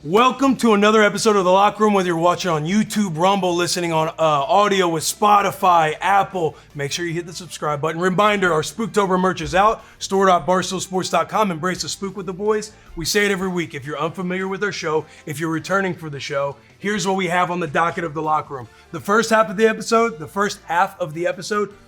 Welcome to another episode of The Locker Room, whether you're watching on YouTube, Rumble, listening on audio with Spotify, Apple. Make sure you hit the subscribe button. Reminder, our Spooktober merch is out. Store.barstoolsports.com. Embrace the spook with the boys. We say it every week. If you're unfamiliar with our show, if you're returning for the show, here's what we have on the docket of The Locker Room. The first half of the episode,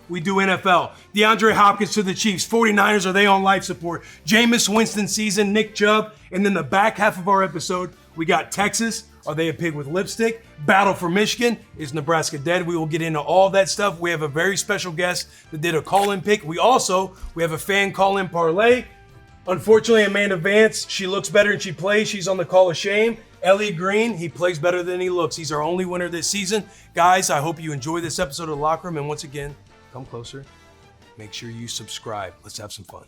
we do NFL. DeAndre Hopkins to the Chiefs. 49ers, are they on life support? Jameis Winston season, Nick Chubb. And then the back half of our episode, we got Texas. Are they a pig with lipstick? Battle for Michigan. Is Nebraska dead? We will get into all that stuff. We have a very special guest that did a call-in pick. We have a fan call-in parlay. Unfortunately, Amanda Vance, she looks better than she plays. She's on the call of shame. Elliot Green, he plays better than he looks. He's our only winner this season. Guys, I hope you enjoy this episode of The Locker Room. And once again, come closer. Make sure you subscribe. Let's have some fun.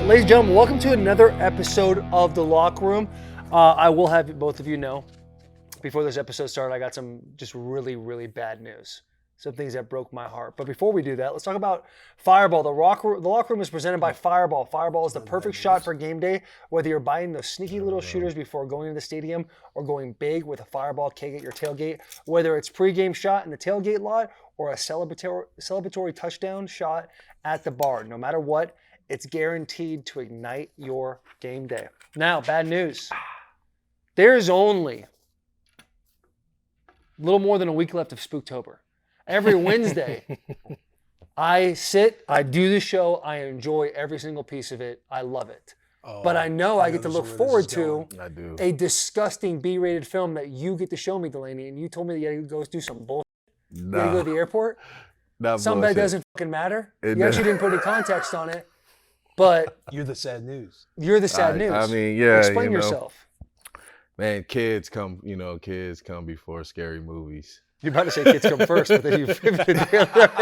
Ladies and gentlemen, welcome to another episode of The Locker Room. I will have both of you know, before this episode started, I got some just really, really bad news. Some things that broke my heart. But before we do that, let's talk about Fireball. The Locker Room is presented by Fireball. Fireball is the perfect shot for game day, whether you're buying those sneaky little shooters before going to the stadium or going big with a Fireball keg at your tailgate, whether it's pregame shot in the tailgate lot or a celebratory touchdown shot at the bar. No matter what, it's guaranteed to ignite your game day. Now, bad news. There's only a little more than a week left of Spooktober. Every Wednesday, I do the show, I enjoy every single piece of it. I love it. But I know I get to look forward to a disgusting B-rated film that you get to show me, Delanie, and you told me that you had to go do some bullshit. You got to go to the airport? Something that doesn't fucking matter. You actually didn't put any context on it. But you're the sad news. You're the sad news. I mean, yeah. Explain yourself. Man, kids come before scary movies. You're about to say kids come first, but then you pivoted the other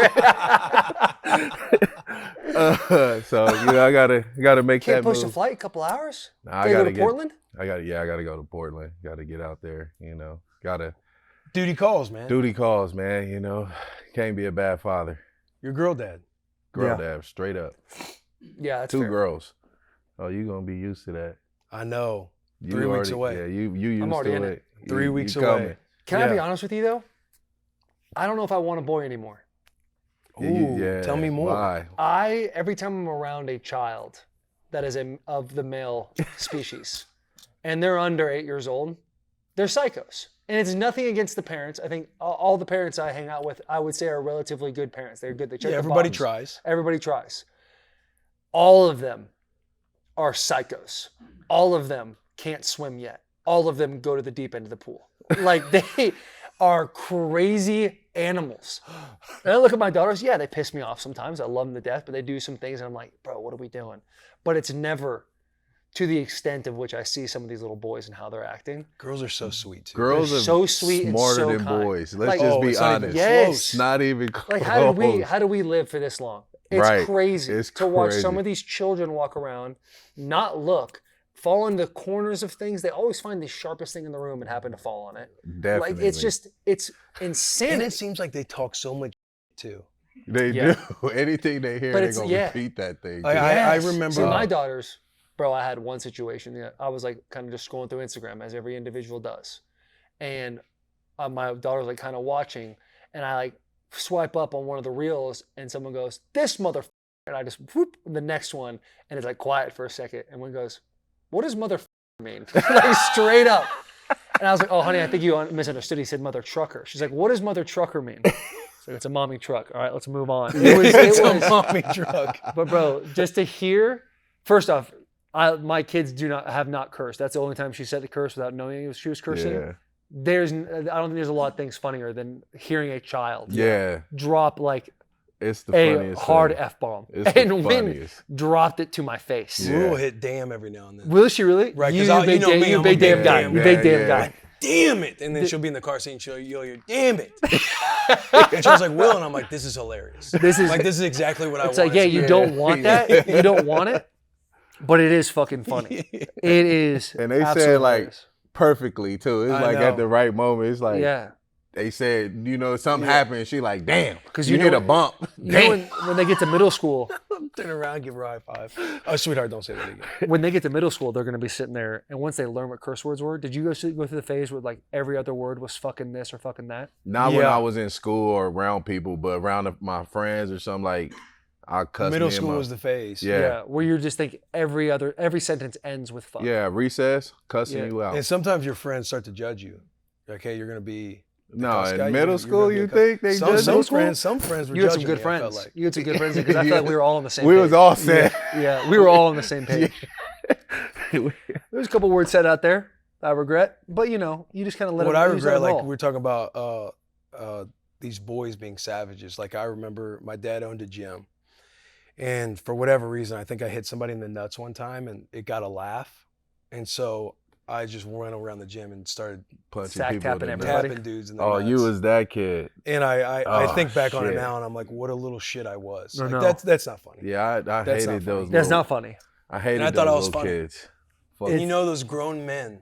way. So I gotta make Can't that move. push a flight a couple hours? Nah, I gotta go to Portland? I gotta go to Portland. Gotta get out there, Duty calls, man. Duty calls, man, Can't be a bad father. You're girl dad. Dad, straight up. Yeah, that's 2 fair. girls. Oh, you gonna be used to that. I know. You 3 weeks away. Yeah, you used I'm already to in it. 3 weeks you away. coming. Can I be honest with you, though? I don't know if I want a boy anymore. Ooh, tell me more. Why? Every time I'm around a child that is of the male species, and they're under 8 years old, they're psychos. And it's nothing against the parents. I think all the parents I hang out with, I would say, are relatively good parents. They're good. They check the everybody boxes. tries. Everybody tries. All of them are psychos. All of them can't swim yet. All of them go to the deep end of the pool. Like, they are crazy animals. And I look at my daughters, yeah, they piss me off sometimes. I love them to death, but they do some things and I'm like, bro, what are we doing? But it's never to the extent of which I see some of these little boys and how they're acting. Girls are so sweet, too. Girls They're are so sweet smarter and so than kind. boys. Let's Like, just be it's not even honest. Yes. It's not even close. Like, how do we live for this long? It's Right. crazy It's to watch crazy. some of these children walk around, not look, fall in the corners of things. They always find the sharpest thing in the room and happen to fall on it. Definitely. Like, it's insane. And it seems like they talk so much, too. They Yeah. do. Anything they hear, But they're it's- going to yeah. repeat that thing. Like, too. I remember. See, my daughters, bro, I had one situation. I was like kind of just scrolling through Instagram as every individual does. And my daughter was like kind of watching. And I like swipe up on one of the reels and someone goes, this motherfucker. And I just whoop the next one. And it's like quiet for a second. And one goes, what does motherfucker mean? Like straight up. And I was like, oh, honey, I think you misunderstood. He said mother trucker. She's like, what does mother trucker mean? So it's a mommy truck. All right, let's move on. It's a mommy truck. But bro, just to hear, first off, my kids have not cursed. That's the only time she said the curse without knowing she was cursing. Yeah. I don't think there's a lot of things funnier than hearing a child Yeah. drop like It's the a funniest hard thing. F-bomb. It's the And Wynn funniest. dropped it to my face. Yeah. Rule hit damn every now and then. Will she really? Right, 'cause you you know me, I'm a big damn big guy. damn You guy. big damn Yeah. guy. damn it. And then she'll be in the car seat and she'll yell, damn it. And she was like, Will, and I'm like, this is hilarious. This is exactly what I want. It's like, yeah, you don't want that. You don't want it, but it is fucking funny. It is. And they said absolutely like hilarious. perfectly too. It's like at the right moment. It's like they said, something happened. She like, damn, because you hit a bump. When they get to middle school, turn around, give her a high five. Oh, sweetheart, don't say that again. When they get to middle school, they're going to be sitting there, and once they learn what curse words were, did you go through the phase where like every other word was fucking this or fucking that? Not when I was in school or around people, but around my friends or something like. I cuss. Middle school was the phase. Yeah, where you just think every sentence ends with fuck. Yeah, recess, cussing you out. And sometimes your friends start to judge you. Like, hey, you're going to be. No, in middle school, you think they judge some friends were judging me. You had some good friends. Like. You had some good friends because I felt like we were all on the same page. We was all set. Yeah, we were all on the same page. There's a couple words said out there I regret, but you just kind of let what them. I regret, like we were talking about these boys being savages. Like I remember my dad owned a gym. And for whatever reason, I think I hit somebody in the nuts one time and it got a laugh. And so I just went around the gym and started punching people tapping dudes in the nuts. Oh, you was that kid. And I think back on it now and I'm like, what a little shit I was. No. That's not funny. Yeah, I hated those. That's not funny. I hated those little kids. And you know those grown men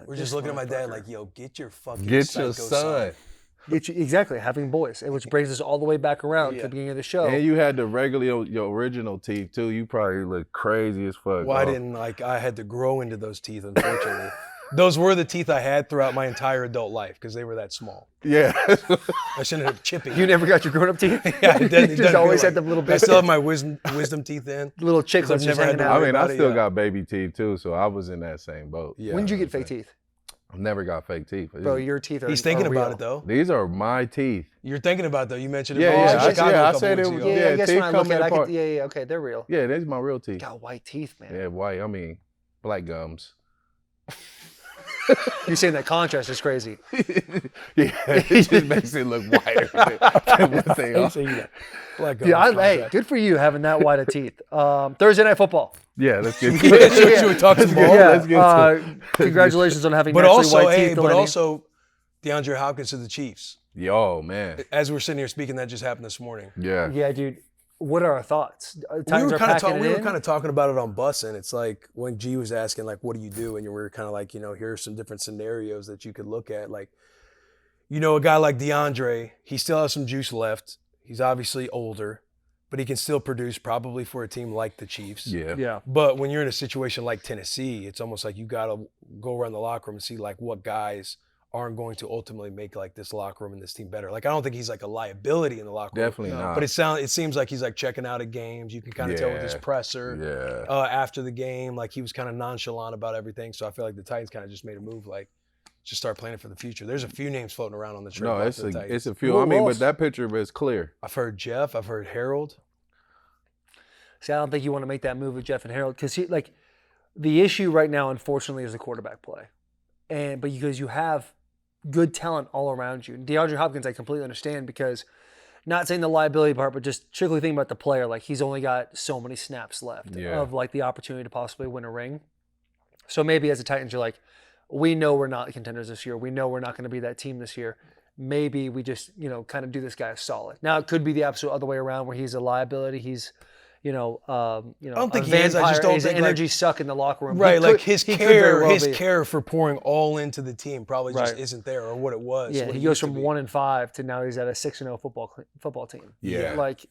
were just looking at my dad like, yo, get your fucking psycho son. Exactly, having boys, which brings us all the way back around to the beginning of the show. And you had the regular, your original teeth too. You probably look crazy as fuck. Well, I had to grow into those teeth, unfortunately. Those were the teeth I had throughout my entire adult life because they were that small. Yeah. I shouldn't have chipping. You never got your grown-up teeth? Yeah, you just always had them little bits. I still have my wisdom teeth in. Little chicks I've never had. I still got baby teeth too, so I was in that same boat. Yeah. When did you get fake teeth? I've never got fake teeth. Bro, your teeth are He's thinking real. about it, though. These are my teeth. You're thinking about it, though. You mentioned it. I said it was. Yeah, I guess teeth when I look at apart. it, okay, they're real. Yeah, these are my real teeth. Got white teeth, man. Yeah, white. I mean, black gums. You're saying that contrast is crazy. Yeah, it just makes it look whiter than what they are. Black gums. Yeah, hey, good for you having that white of teeth. Thursday Night Football. Yeah, let's get to it. Should we talk some more? Yeah, let's get to it. Congratulations on having naturally white teeth. But also, DeAndre Hopkins to the Chiefs. Yo, man. As we're sitting here speaking, that just happened this morning. Yeah. Yeah, dude. What are our thoughts? We were kind of talking about it on Bussin'. It's like when G was asking, like, what do you do? And you were kind of like, here are some different scenarios that you could look at. Like, a guy like DeAndre, he still has some juice left. He's obviously older, but he can still produce probably for a team like the Chiefs. Yeah. But when you're in a situation like Tennessee, it's almost like you got to go around the locker room and see, like, what guys aren't going to ultimately make like this locker room and this team better. Like I don't think he's like a liability in the locker room. Definitely not. But it seems like he's like checking out of games. You can kind of tell with his presser after the game. Like he was kind of nonchalant about everything. So I feel like the Titans kind of just made a move like just start planning for the future. There's a few names floating around on the trade. No, it's a few. I mean, but that picture is clear. I've heard Jeff. I've heard Harold. See, I don't think you want to make that move with Jeff and Harold because the issue right now, unfortunately, is the quarterback play, but because you have good talent all around you. And DeAndre Hopkins, I completely understand because not saying the liability part, but just strictly thinking about the player, like he's only got so many snaps left of like the opportunity to possibly win a ring. So maybe as a Titans, you're like, we know we're not contenders this year. We know we're not going to be that team this year. Maybe we just, kind of do this guy a solid. Now it could be the absolute other way around where he's a liability. He's, I don't think a he is. I just don't he's think an energy suck in the locker room. Right, like his care for pouring all into the team probably just isn't there or what it was. Yeah, he goes from 1-5 to now he's at a 6-0 football team. Yeah. Like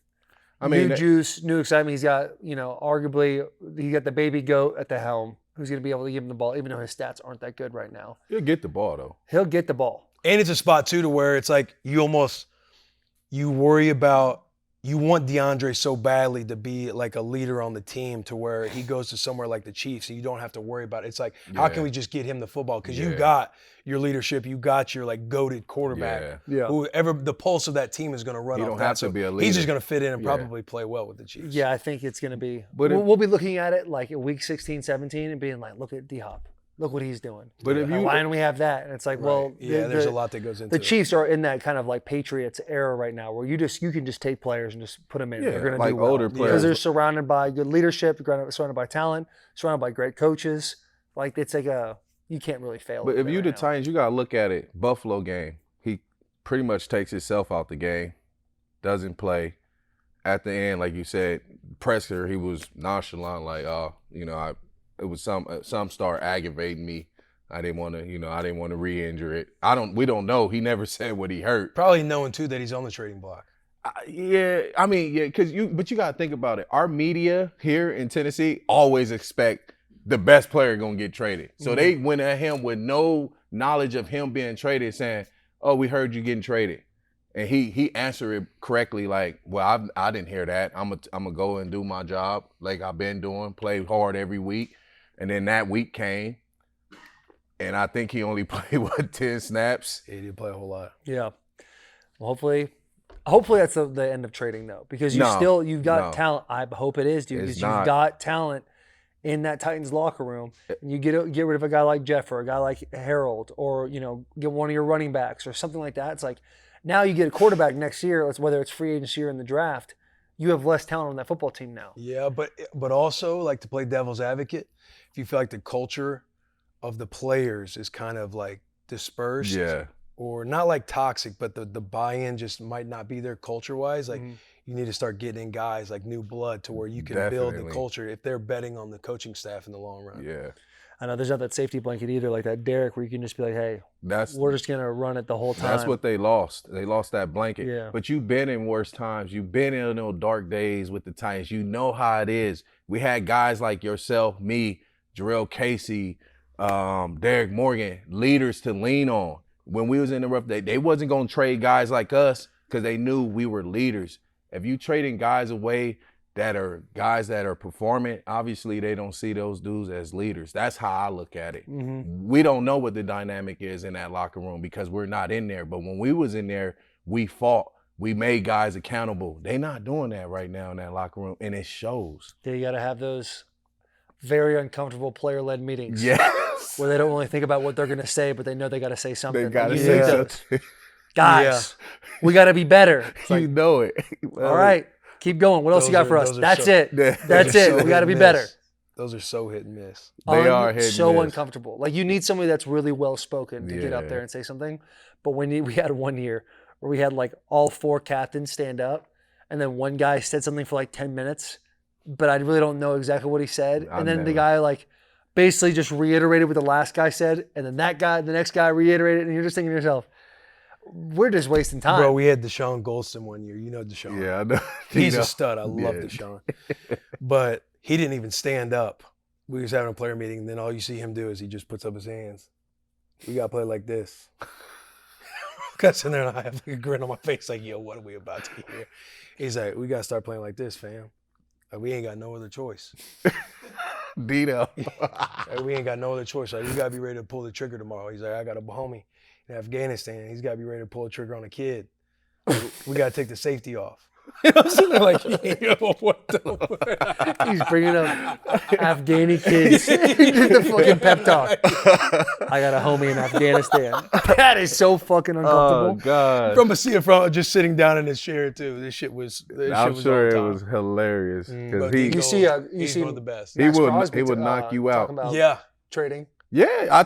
new juice, new excitement. He's got, arguably he got the baby goat at the helm who's going to be able to give him the ball even though his stats aren't that good right now. He'll get the ball though. He'll get the ball. And it's a spot too to where it's like you worry about. You want DeAndre so badly to be like a leader on the team to where he goes to somewhere like the Chiefs and you don't have to worry about it. It's like, how can we just get him the football? Because you got your leadership, you got your like goated quarterback. Yeah. Whoever the pulse of that team is going to run off. You don't have to be a leader. He's just going to fit in and probably play well with the Chiefs. Yeah, I think it's going to be. We'll be looking at it like in week 16, 17 and being like, look at D-Hop. Look what he's doing. But why don't we have that? And it's like, there's a lot that goes into the Chiefs are in that kind of like Patriots era right now, where you can just take players and just put them in. They're going to do well. Older players because they're surrounded by good leadership, surrounded by talent, surrounded by great coaches. Like it's like you can't really fail. But if you right the now. Titans, you got to look at it. Buffalo game, he pretty much takes himself out the game, doesn't play. At the end, like you said, Presser, he was nonchalant, like, it was some start aggravating me. I didn't want to re-injure it. We don't know. He never said what he hurt. Probably knowing too that he's on the trading block. But you got to think about it. Our media here in Tennessee always expect the best player going to get traded. So they went at him with no knowledge of him being traded, saying, "Oh, we heard you getting traded." And he answered it correctly, like, "Well, I didn't hear that. I'm gonna go and do my job like I've been doing, play hard every week." And then that week came, and I think he only played 10 snaps. He didn't play a whole lot. Yeah. Well, hopefully that's the end of trading though, because you've got talent. I hope it is, dude, because you've got talent in that Titans locker room. And you get rid of a guy like Jeff or a guy like Harold, or get one of your running backs or something like that. It's like, now you get a quarterback next year, whether it's free agency or in the draft, you have less talent on that football team now. Yeah, but also, like, to play devil's advocate, if you feel like the culture of the players is kind of like dispersed, or not like toxic, but the buy-in just might not be there culture-wise, like you need to start getting in guys like new blood to where you can build the culture if they're betting on the coaching staff in the long run. Yeah. I know there's not that safety blanket either, like that Derek, where you can just be like, hey, we're just going to run it the whole time. That's what they lost. They lost that blanket. Yeah. But you've been in worse times. You've been in those dark days with the Titans. You know how it is. We had guys like yourself, me, Jarrell Casey, Derek Morgan, leaders to lean on. When we was in the rough day, they wasn't going to trade guys like us because they knew we were leaders. If you trading guys away that are guys that are performing, obviously they don't see those dudes as leaders. That's how I look at it. We don't know what the dynamic is in that locker room because we're not in there. But when we was in there, we fought. We made guys accountable. They not doing that right now in that locker room, and it shows. You got to have those very uncomfortable player-led meetings. Yes. Where they don't really think about what they're going to say, but they know they got to say something. They got to say something. Guys, we got to be better. It's like, you know it. All right. Keep going. What else you got for us? That's it. That's it. We got to be better. Those are so hit and miss. They are hit and miss. So uncomfortable. Like, you need somebody that's really well-spoken to get up there and say something. But we had one year where we had like all 4 captains stand up, and then one guy said something for like 10 minutes, but I really don't know exactly what he said. And then the guy like basically just reiterated what the last guy said, and then the next guy reiterated, and you're just thinking to yourself, we're just wasting time. Bro, we had Deshaun Golston one year. You know Deshaun. Yeah, I know. He's a stud. I love Deshaun. But he didn't even stand up. We was having a player meeting, and then all you see him do is he just puts up his hands. We got to play like this. Got sitting there, and I have like a grin on my face like, yo, what are we about to hear? He's like, we got to start playing like this, fam. Like, we ain't got no other choice. Dito. Like, we ain't got no other choice. Like, we got to be ready to pull the trigger tomorrow. He's like, I got a homie in Afghanistan. He's got to be ready to pull a trigger on a kid. We got to take the safety off. You know what I'm saying? Like, yo, what the He's bringing up Afghani kids. He did the fucking pep talk. I got a homie in Afghanistan. That is so fucking uncomfortable. Oh, God. From just sitting down in his chair, too. This shit was I'm sure it was hilarious. You see one of the best. He would knock you out. Yeah. Trading. Yeah,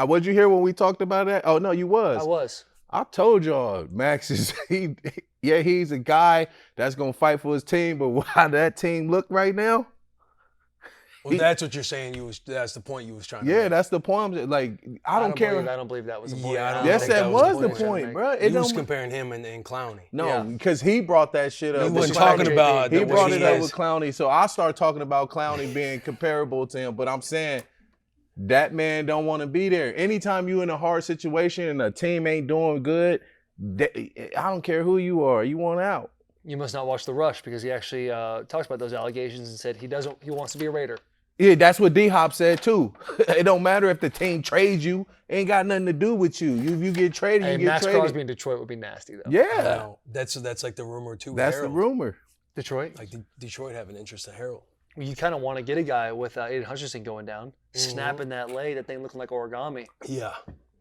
what'd you hear when we talked about that? Oh, no, you was. I was. I told y'all, Max is he's a guy that's gonna fight for his team, but how that team look right now? Well, that's what you're saying. That's the point you was trying to make. Yeah, that's the point. Like, I don't care. I don't believe that was the point. Yeah, yes, that was the point, bro. He was comparing him and Clowney. No, because he brought that shit up. He wasn't talking about. He brought it up with Clowney, so I started talking about Clowney being comparable to him. But I'm saying that man don't want to be there. Anytime you in a hard situation and a team ain't doing good, I don't care who you are. You want out. You must not watch The Rush, because he actually talks about those allegations and said he wants to be a Raider. Yeah, that's what D-Hop said too. It don't matter if the team trades you. It ain't got nothing to do with you. You get traded, you get Max traded. Crosby in Detroit would be nasty, though. Yeah. No, that's like the rumor, too. That's Harold. the rumor. Detroit? Like, Detroit have an interest in Harold. You kind of want to get a guy with Aiden Hutchinson going down, snapping that leg, that thing looking like origami. Yeah.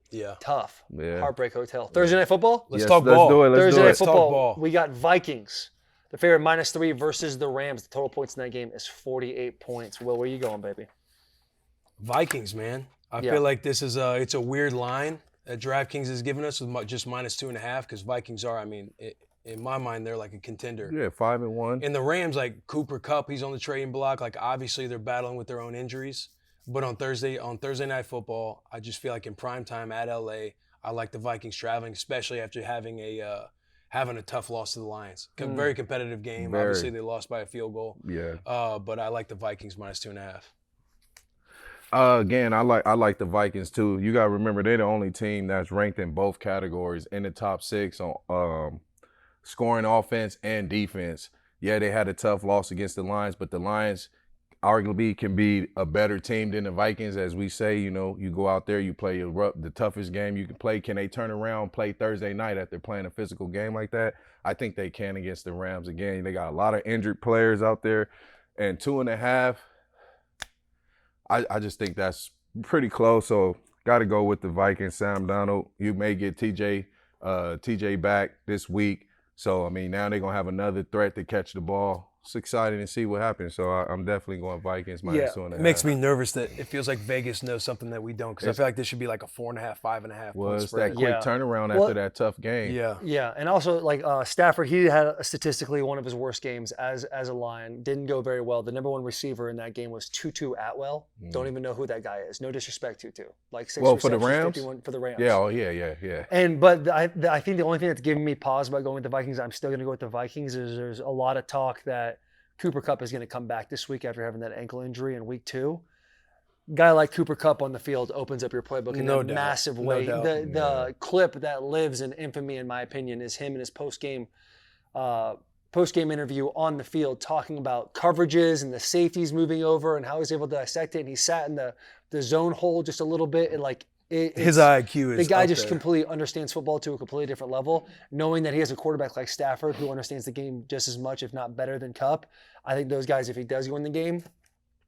Yeah. Tough. Yeah. Heartbreak Hotel. Thursday Night Football? Let's talk ball. Do it. Thursday Night Football. Talk ball. We got Vikings. The favorite -3 versus the Rams. The total points in that game is 48 points. Will, where you going, baby? Vikings, man. I feel like this is it's a weird line that DraftKings has given us with just -2.5 because Vikings are, in my mind, they're like a contender. Yeah, 5-1. And the Rams, like Cooper Kupp, he's on the trading block. Like obviously they're battling with their own injuries. But on Thursday Night Football, I just feel like in prime time at LA, I like the Vikings traveling, especially after having a tough loss to the Lions. Very competitive game. Very. Obviously they lost by a field goal. Yeah. But I like the Vikings -2.5. Again, I like the Vikings too. You gotta remember they're the only team that's ranked in both categories in the top 6 on scoring offense and defense. Yeah, they had a tough loss against the Lions, but the Lions arguably can be a better team than the Vikings, as we say. You know, you go out there, you play the toughest game you can play. Can they turn around, play Thursday night after playing a physical game like that? I think they can against the Rams. Again, they got a lot of injured players out there, and 2.5. I just think that's pretty close. So got to go with the Vikings. Sam Darnold. You may get TJ back this week. So, now they're going to have another threat to catch the ball. It's exciting to see what happens. So, I'm definitely going Vikings -2.5. It makes me nervous that it feels like Vegas knows something that we don't because I feel like this should be like a 4.5, 5.5 Well, point it's spread. that quick turnaround after that tough game. Yeah. Yeah, and also like Stafford, he had statistically one of his worst games as a Lion. Didn't go very well. The number one receiver in that game was Tutu Atwell. Don't even know who that guy is. No disrespect, Tutu. Like 6 for the receptions, Rams? for the Rams. Yeah, yeah. But I think the only thing that's giving me pause about going with the Vikings, I'm still going to go with the Vikings, is there's a lot of talk that Cooper Kupp is going to come back this week after having that ankle injury in week 2. Guy like Cooper Kupp on the field opens up your playbook in a massive way. The clip that lives in infamy, in my opinion, is him in his post-game interview on the field talking about coverages and the safeties moving over and how he's able to dissect it. And he sat in the zone hole just a little bit and his IQ is the guy up just there. completely understands football to a completely different level. Knowing that he has a quarterback like Stafford who understands the game just as much, if not better, than Kupp, I think those guys, if he does win the game,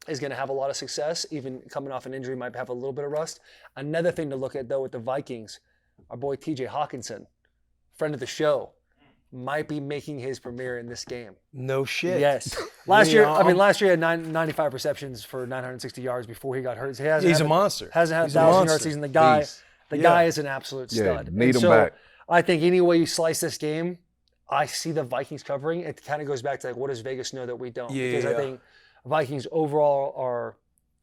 is going to have a lot of success. Even coming off an injury, might have a little bit of rust. Another thing to look at though with the Vikings, our boy T.J. Hawkinson, friend of the show, might be making his premiere in this game. No shit. Yes. Last year he had 95 receptions for 960 yards before he got hurt. He's a monster. Hasn't had a He's a 1,000-yard monster. season. The guy is an absolute stud. Need him back. I think any way you slice this game, I see the Vikings covering. It kind of goes back to like, what does Vegas know that we don't? Because I think Vikings overall are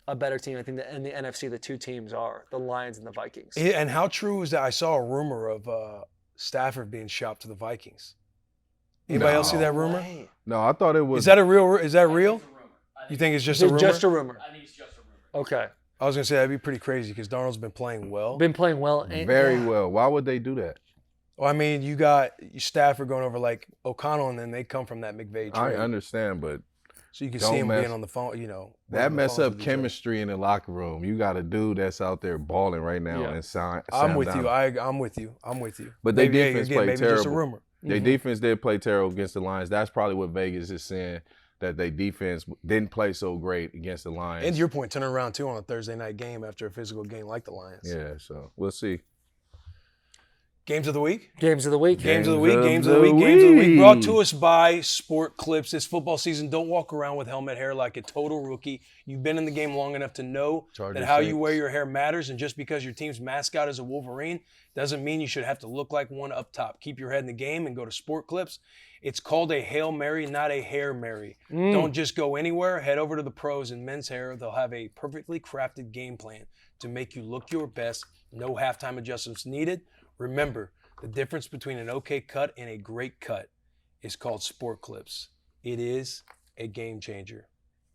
a better team. I think that in the NFC, the two teams are the Lions and the Vikings. And how true is that? I saw a rumor of Stafford being shopped to the Vikings. Anybody else see that rumor? No, I thought it was. Is that real? You think it's just a rumor? Just a rumor. I think it's just a rumor. Okay. I was going to say that'd be pretty crazy because Darnold's been playing well. Very well. Why would they do that? Well, you got Stafford going over like O'Connell, and then they come from that McVay trade. I understand, but so you can see him being on the phone, That mess up chemistry in the locker room. You got a dude that's out there balling right now and I'm with you. I'm with you. But they defense played maybe terrible. Just a rumor. Their defense did play terrible against the Lions. That's probably what Vegas is saying, that their defense didn't play so great against the Lions. And to your point, turning around too on a Thursday night game after a physical game like the Lions. Yeah, so we'll see. Games of the week? Games of the week. Brought to us by Sport Clips. This football season, don't walk around with helmet hair like a total rookie. You've been in the game long enough to know that how you wear your hair matters. And just because your team's mascot is a Wolverine doesn't mean you should have to look like one up top. Keep your head in the game and go to Sport Clips. It's called a Hail Mary, not a Hair Mary. Don't just go anywhere. Head over to the pros in men's hair. They'll have a perfectly crafted game plan to make you look your best. No halftime adjustments needed. Remember, the difference between an okay cut and a great cut is called Sport Clips. It is a game changer.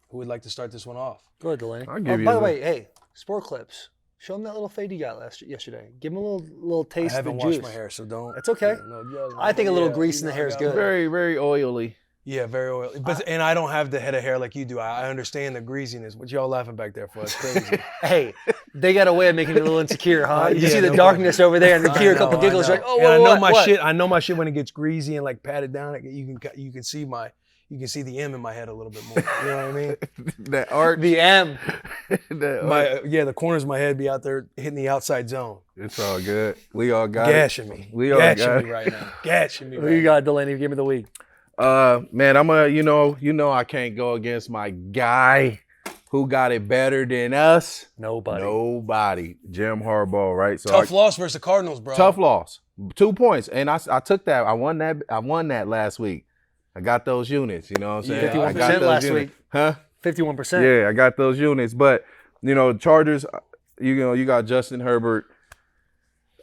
Who would like to start this one off? Go ahead, Delanie. I'll give you by the way, hey, Sport Clips. Show him that little fade you got yesterday. Give him a little taste I of the haven't juice. washed my hair, so don't. It's okay. I think a little grease in the hair is good. Very, very oily. Yeah, very oily. And I don't have the head of hair like you do. I understand the greasiness. What y'all laughing back there for? It's crazy. Hey, they got a way of making you a little insecure, huh? You Yeah, see the no darkness over there, and you hear a couple giggles. You're like, oh, and I know what, my what? shit. I know my shit when it gets greasy and like patted down. You can see the M in my head a little bit more. You know what I mean? That art. The M. The corners of my head be out there hitting the outside zone. It's all good. We all got Gashing it. me. We all got Gashing it. me right now. Gashing me Who right you got, Delanie? Give me the week. Man, I'm you know I can't go against my guy Who got it better than us? Nobody. Jim Harbaugh, right? So Tough loss versus the Cardinals, bro. Tough loss. 2 points. And I took that. I won that last week. I got those units, you know what I'm saying? 51% last week. Huh? 51%. Yeah, I got those units. But, Chargers, you got Justin Herbert.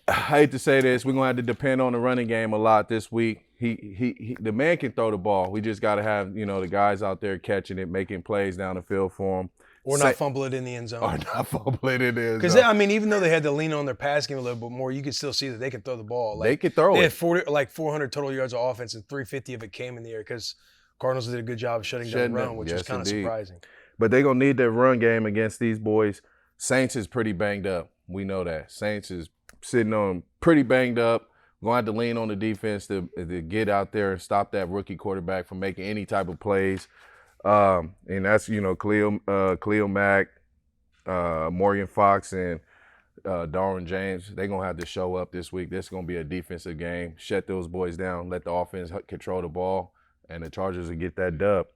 I hate to say this. We're going to have to depend on the running game a lot this week. He the man can throw the ball. We just got to have, the guys out there catching it, making plays down the field for him. Or not fumble it in the end zone. Or not fumble it in the end Because, zone. even though they had to lean on their pass game a little bit more, you could still see that they can throw the ball. They could throw They it. had 400 total yards of offense, and 350 of it came in the air because Cardinals did a good job of shutting down the run, which is kind of surprising. But they're going to need their run game against these boys. Saints is pretty banged up. We know that. Saints is sitting on pretty banged up. Going to have to lean on the defense to get out there and stop that rookie quarterback from making any type of plays. And that's, Khalil Mack, Morgan Fox, and Darwin James. They're going to have to show up this week. This is going to be a defensive game. Shut those boys down. Let the offense control the ball. And the Chargers will get that dub.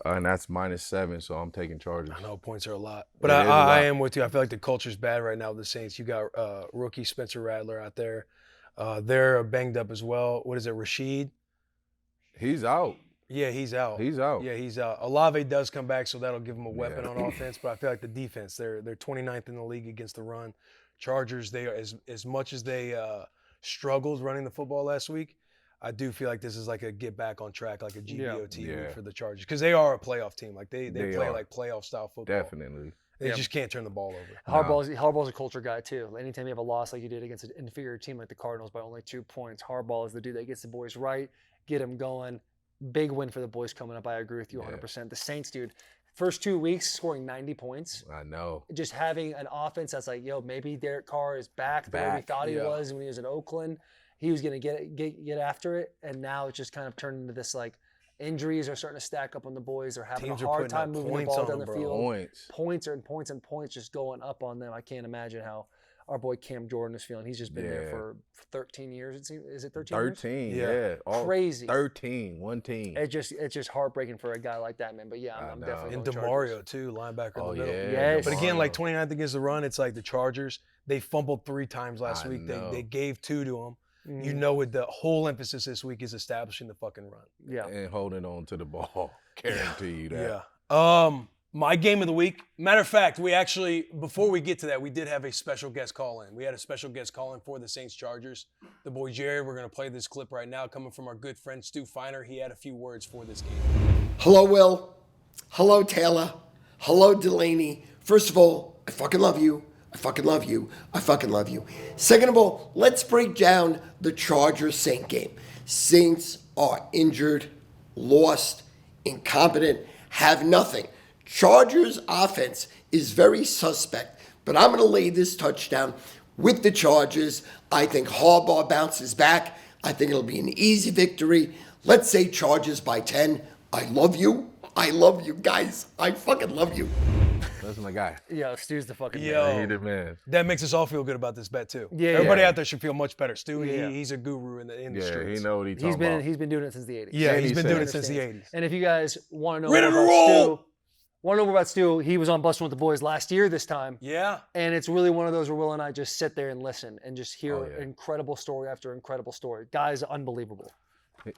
And that's -7, so I'm taking Chargers. I know points are a lot. But I am with you. I feel like the culture's bad right now with the Saints. You got rookie Spencer Rattler out there. They're banged up as well. What is it, Rashid? He's out. Yeah, he's out. He's out. Yeah, he's out. Olave does come back, so that'll give him a weapon on offense. But I feel like the defense, they're 29th in the league against the run. Chargers, they are as much as they struggled running the football last week, I do feel like this is like a get back on track, like a GBOT week for the Chargers. Because they are a playoff team. Like they play like playoff style football. Definitely. They just can't turn the ball over. Harbaugh's a culture guy too. Anytime you have a loss like you did against an inferior team like the Cardinals by only 2 points, Harbaugh is the dude that gets the boys right, get them going. Big win for the boys coming up. I agree with you 100%. The Saints, dude, first 2 weeks scoring 90 points. I know. Just having an offense that's like, maybe Derek Carr is back the way we thought he was when he was in Oakland. He was going to get after it, and now it's just kind of turned into this like injuries are starting to stack up on the boys. They're having Teams a are hard putting time up moving the points ball on down the them, field. Points. Points just going up on them. I can't imagine how our boy Cam Jordan is feeling. He's just been there for 13 years. It seems. Is it 13 years? 13, yeah. Crazy. 13, one team. It's just heartbreaking for a guy like that, man. But yeah, I'm definitely And going DeMario too, linebacker in the middle. Yes. But again, like 29th against the run, it's like the Chargers. They fumbled 3 times last week. know. They gave 2 to them. You know what the whole emphasis this week is establishing the fucking run. Yeah. And holding on to the ball. Guarantee you that. Yeah. My game of the week. Matter of fact, we actually, before we get to that, we did have a special guest call in. We had a special guest call in for the Saints Chargers. The boy Jerry, we're going to play this clip right now coming from our good friend Stu Feiner. He had a few words for this game. Hello, Will. Hello, Taylor. Hello, Delanie. First of all, I fucking love you. I fucking love you. I fucking love you. Second of all, let's break down the Chargers-Saint game. Saints are injured, lost, incompetent, have nothing. Chargers offense is very suspect, but I'm going to lay this touchdown with the Chargers. I think Harbaugh bounces back. I think it'll be an easy victory. Let's say Chargers by 10. I love you. I love you, guys. I fucking love you. That's my guy. Yeah, Stu's the fucking He the man. That makes us all feel good about this bet too. Yeah, Everybody out there should feel much better. Stu, Yeah. he's a guru in the Yeah, streets. he know what he's talking about. He's been doing it since the 80s. Yeah, And he's he been said- doing it since the 80s. And if you guys want to know Ready more to about roll! Stu, he was on Bussin' With The Boys last year this time. Yeah. And it's really one of those where Will and I just sit there and listen and just hear Oh, yeah. incredible story after incredible story. Guy's unbelievable.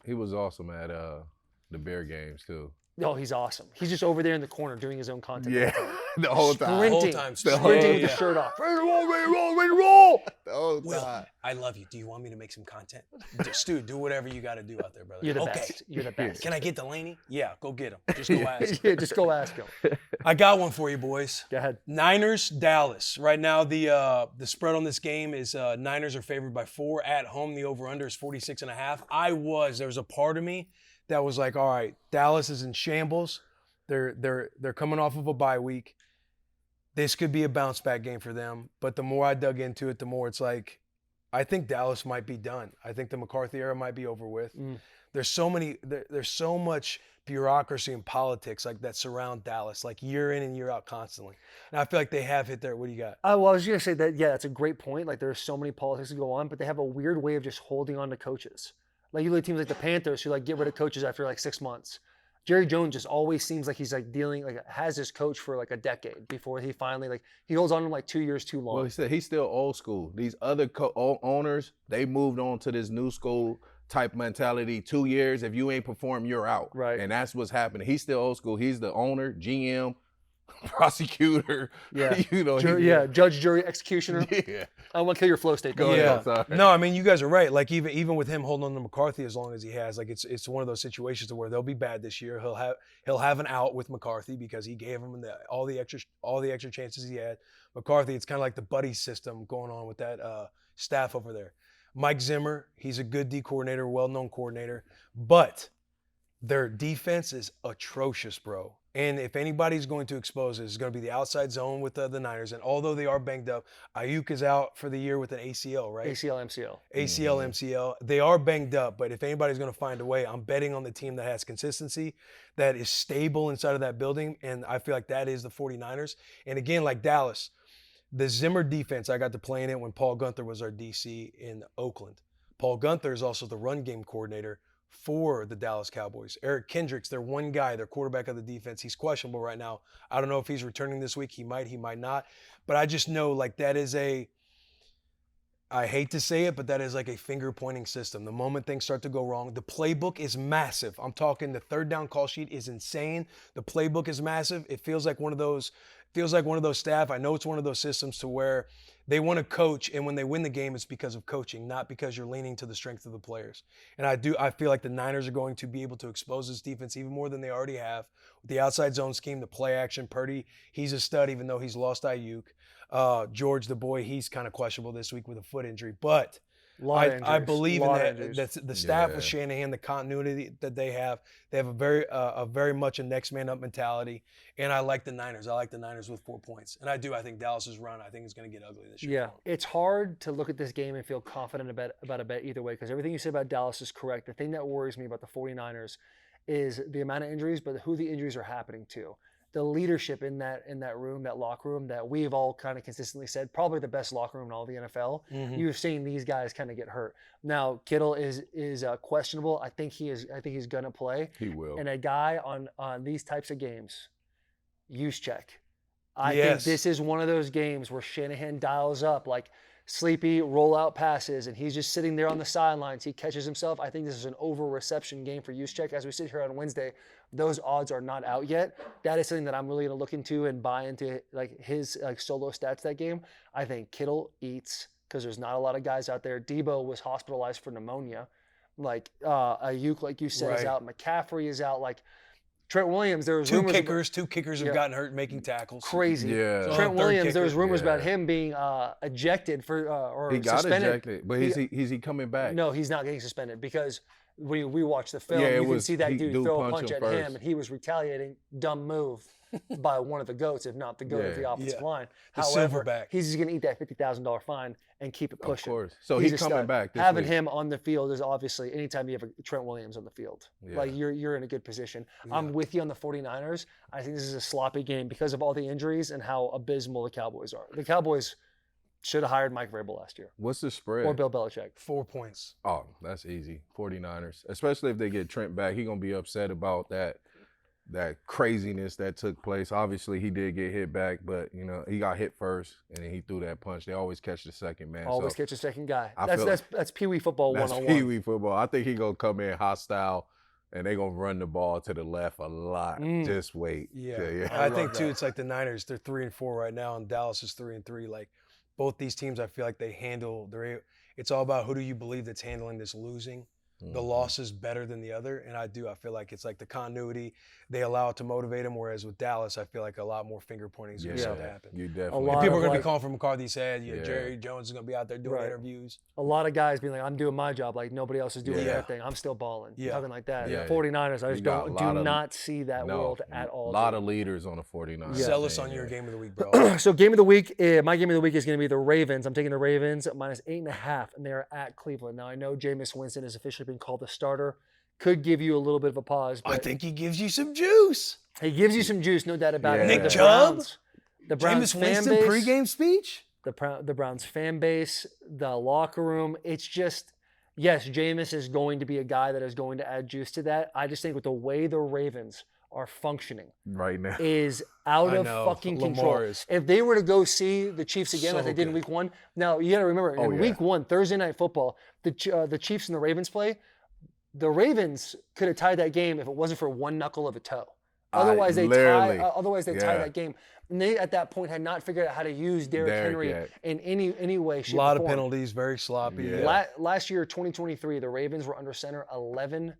He was awesome at the Bear games too. Oh, he's awesome. He's just over there in the corner doing his own content. all the time. the whole time. Whole Sprinting, time. sprinting with Yeah. the shirt off. Ready to roll, ready to roll, ready to roll. The whole Will, time. I love you. Do you want me to make some content? Stu, do whatever you got to do out there, brother. You're the okay. best. You're the best. Can I get Delanie? Yeah, go get him. Just go ask. Yeah, just go ask him. I got one for you, boys. Go ahead. Niners, Dallas. Right now, the spread on this game is Niners are favored by 4 at home. The over/under is 46.5. There was a part of me that was like, all right, Dallas is in shambles. They're coming off of a bye week. This could be a bounce back game for them. But the more I dug into it, the more it's like, I think Dallas might be done. I think the McCarthy era might be over with. There's so much bureaucracy and politics like that surround Dallas, like year in and year out constantly. And I feel like they have hit there. What do you got? Well, I was going to say that, yeah, that's a great point. Like, there's so many politics that go on, but they have a weird way of just holding on to coaches. Like, usually teams like the Panthers who, like, get rid of coaches after, like, 6 months. Jerry Jones just always seems like he's like dealing, like has his coach for like a decade before he finally, like he holds on to him like 2 years too long. Well, he said he's still old school. These other owners, they moved on to this new school type mentality. 2 years, if you ain't perform, you're out. Right. And that's what's happening. He's still old school. He's the owner, GM, prosecutor. Yeah. Judge, jury, executioner. Yeah. I want to kill your flow state. Go Yeah. ahead. Sorry. No, I mean, you guys are right. Like even with him holding on to McCarthy as long as he has, like it's one of those situations where they'll be bad this year. He'll have an out with McCarthy because he gave him all the extra chances he had. McCarthy, it's kind of like the buddy system going on with that staff over there. Mike Zimmer, he's a good D coordinator, well-known coordinator, but their defense is atrocious, bro. And if anybody's going to expose it, it's going to be the outside zone with the Niners. And although they are banged up, Ayuk is out for the year with an ACL, right? ACL, MCL. ACL, MCL. They are banged up, but if anybody's going to find a way, I'm betting on the team that has consistency, that is stable inside of that building, and I feel like that is the 49ers. And again, like Dallas, the Zimmer defense, I got to play in it when Paul Gunther was our DC in Oakland. Paul Gunther is also the run game coordinator for the Dallas Cowboys. Eric Kendricks, their one guy, their quarterback of the defense, he's questionable right now. I don't know if he's returning this week. He might not. But I just know like that is I hate to say it, but that is like a finger-pointing system. The moment things start to go wrong, the playbook is massive. I'm talking the third down call sheet is insane. The playbook is massive. It feels like one of those staff. I know it's one of those systems to where they want to coach, and when they win the game, it's because of coaching, not because you're leaning to the strength of the players. And I feel like the Niners are going to be able to expose this defense even more than they already have. With the outside zone scheme, the play action, Purdy, he's a stud even though he's lost Ayuk. George, the boy, he's kind of questionable this week with a foot injury. But I believe in that the staff with Shanahan, the continuity that they have a very much a next man up mentality. And I like the Niners. I like the Niners with 4 points. And I think Dallas's run, I think is going to get ugly this year. Yeah, it's hard to look at this game and feel confident about a bet either way because everything you said about Dallas is correct. The thing that worries me about the 49ers is the amount of injuries, but who the injuries are happening to. The leadership in that room, that locker room that we've all kind of consistently said, probably the best locker room in all the NFL. Mm-hmm. You've seen these guys kind of get hurt. Now Kittle is questionable. I think he's gonna play. He will. And a guy on these types of games, use check. I think this is one of those games where Shanahan dials up like sleepy rollout passes, and he's just sitting there on the sidelines. He catches himself. I think this is an over-reception game for Juszczyk. As we sit here on Wednesday, those odds are not out yet. That is something that I'm really going to look into and buy into, like his solo stats that game. I think Kittle eats because there's not a lot of guys out there. Debo was hospitalized for pneumonia. Like Ayuk, like you said, is out. McCaffrey is out. Like Trent Williams, there was two kickers have gotten hurt making tackles. Crazy. Yeah. So Trent Williams, there was rumors about him being ejected for or he got suspended. ejected, but is he coming back? No, he's not getting suspended because when we watch the film, you can see that dude throw a punch at him, and he was retaliating. Dumb move by one of the GOATs, if not the GOAT of the offensive line. However, silverback. He's just going to eat that $50,000 fine and keep it pushing. Of course. So he's coming back this Having week. him on the field is obviously, anytime you have a Trent Williams on the field, like you're in a good position. Yeah. I'm with you on the 49ers. I think this is a sloppy game because of all the injuries and how abysmal the Cowboys are. The Cowboys should have hired Mike Vrabel last year. What's the spread? Or Bill Belichick. 4 points. Oh, that's easy. 49ers. Especially if they get Trent back. He's going to be upset about that craziness that took place. Obviously, he did get hit back, but, he got hit first, and then he threw that punch. They always catch the second man. Always catch the second guy. That's Pee Wee football 101. That's Pee Wee football. I think he's going to come in hostile, and they're going to run the ball to the left a lot. Just wait. Yeah. I think, too, it's like the Niners. They're 3-4 right now, and Dallas is 3-3. Like, both these teams, I feel like it's all about who do you believe that's handling this losing. The loss is better than the other, and I feel like it's like the continuity. They allow it to motivate them, whereas with Dallas, I feel like a lot more finger pointing is going to happen. You definitely. And people are going to be calling for McCarthy's head. Jerry Jones is going to be out there doing interviews. A lot of guys being like, I'm doing my job, like nobody else is doing their thing. I'm still balling. Something like that. The 49ers, I just do not see that world at all. A lot of leaders on the 49ers. Sell us on your game of the week, bro. So game of the week, my game of the week is going to be the Ravens. I'm taking the Ravens at -8.5, and they're at Cleveland. Now, I know Jameis Winston has officially been called the starter. Could give you a little bit of a pause. But I think he gives you some juice. He gives you some juice, no doubt about it. Nick Chubb? The Browns Jameis Winston pregame speech? The Browns fan base, the locker room, it's just yes, Jameis is going to be a guy that is going to add juice to that. I just think with the way the Ravens are functioning right now is out I of know. fucking Lamar control. is If they were to go see the Chiefs again like they did in good. week 1, now you got to remember, in yeah. week 1, Thursday Night Football, the Chiefs and the Ravens play, the Ravens could have tied that game if it wasn't for one knuckle of a toe. Otherwise, they tie Yeah. that game. And they, at that point, had not figured out how to use Derrick Henry yet. in any way, shape, A lot or of form. penalties, very sloppy. Yeah. Last year, 2023, the Ravens were under center 11%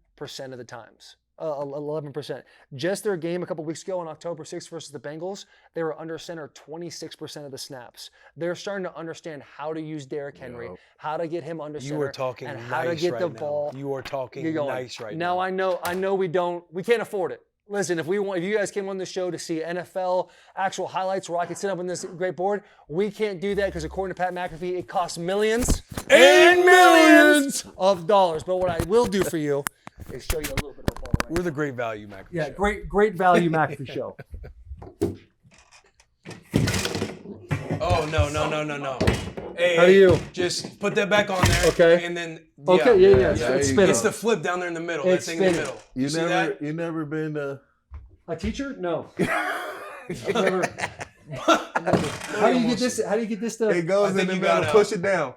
of the times. 11%. Just their game a couple weeks ago on October 6th versus the Bengals, they were under center 26% of the snaps. They're starting to understand how to use Derrick Henry, how to get him under center, You are talking and nice how to get right the now. ball. You are talking You're going. nice right now. Now I know we can't afford it. Listen, if you guys came on the show to see NFL actual highlights where I could sit up on this great board, we can't do that because according to Pat McAfee, it costs millions and millions of dollars. But what I will do for you is show you a little bit of a ball right We're the great value, Mac. Yeah, great value McAfee show. Oh, no. Hey, How do you? Just put that back on there. Okay. And then, Okay, yeah. It's There you spinning. It's the flip down there in the middle. It's that thing in the spinning. middle. See that? You never been to A teacher? No. I've never. How do you get this? How do you get this to? it goes in think the you middle, gotta- push it down.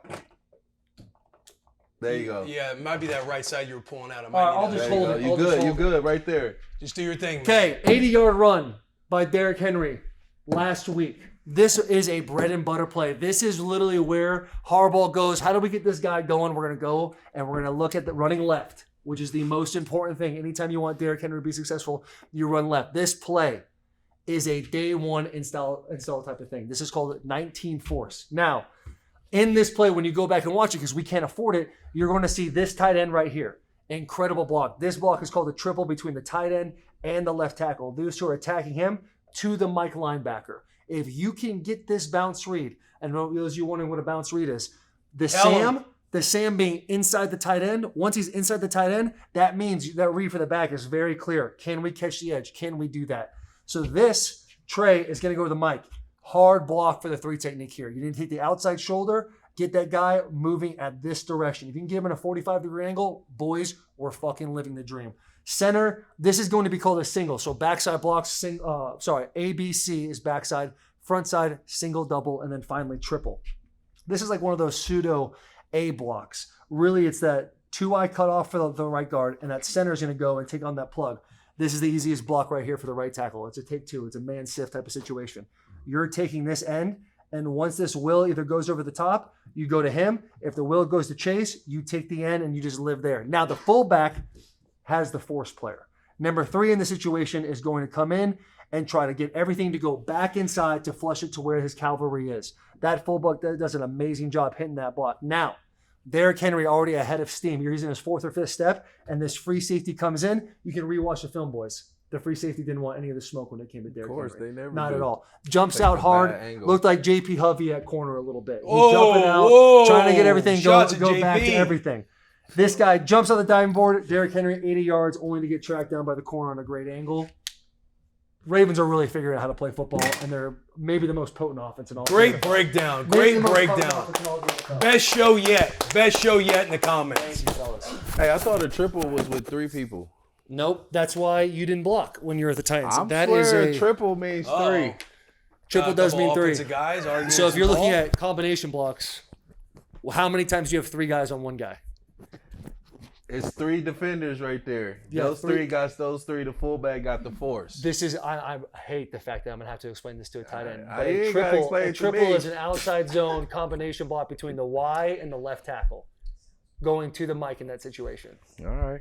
There you go. Yeah, it might be that right side you were pulling out. I All right, might I'll need just that. There you hold go. it. You I'll just good. You hold it. good right there. Just do your thing. man. Okay, 80-yard run by Derrick Henry last week. This is a bread and butter play. This is literally where Harbaugh goes, how do we get this guy going? We're going to go and we're going to look at the running left, which is the most important thing. Anytime you want Derrick Henry to be successful, you run left. This play is a day one install type of thing. This is called 19 force. Now, in this play, when you go back and watch it, because we can't afford it, you're going to see this tight end right here. Incredible block. This block is called a triple between the tight end and the left tackle. Those two are attacking him to the Mike linebacker. If you can get this bounce read, and those of you wondering what a bounce read is, the Sam being inside the tight end, once he's inside the tight end, that means that read for the back is very clear. Can we catch the edge? Can we do that? So this tray is going to go to the Mike. Hard block for the 3 technique here. You need to take the outside shoulder, get that guy moving at this direction. If you can get him in a 45-degree angle, boys, we're fucking living the dream. Center, this is going to be called a single. So backside blocks, ABC is backside, front side, single, double, and then finally triple. This is like one of those pseudo A blocks. Really, it's that 2-eye cutoff for the right guard, and that center is going to go and take on that plug. This is the easiest block right here for the right tackle. It's a take 2. It's a man sift type of situation. You're taking this end, and once this will either goes over the top, you go to him. If the will goes to Chase, you take the end and you just live there. Now the fullback has the force player. Number 3 in the situation is going to come in and try to get everything to go back inside to flush it to where his cavalry is. That fullback does an amazing job hitting that block. Now, Derrick Henry already ahead of steam. You're using his 4th or 5th step, and this free safety comes in. You can rewatch the film, boys. The free safety didn't want any of the smoke when it came to Derrick Henry. Of course, they never Not do. at all. Jumps Takes out a hard. bad angle. Looked like JP Hovey at corner a little bit. He's Oh, jumping out, whoa. trying to get everything Shots go at back to JP. everything. This guy jumps on the diving board. Derrick Henry, 80 yards, only to get tracked down by the corner on a great angle. Ravens are really figuring out how to play football, and they're maybe the most potent offense in all. Great breakdown. Maybe Great the most potent breakdown. offense in all the NFL. Best show yet. Best show yet in the comments. Thank you, fellas. Hey, I thought a triple was with 3 people. Nope, that's why you didn't block when you're at the Titans. I'm That swear is a triple means 3. Uh-oh. triple does Couple mean 3. offensive guys arguing So if some you're looking ball. at combination blocks, well, how many times do you have 3 guys on one guy? It's 3 defenders right there. Yeah, those 3 3 got those 3. The fullback got the force. This is I hate the fact that I'm gonna have to explain this to a tight end. I But ain't a gotta triple, explain a it to triple me. is an outside zone combination block between the Y and the left tackle, going to the Mike in that situation. All right.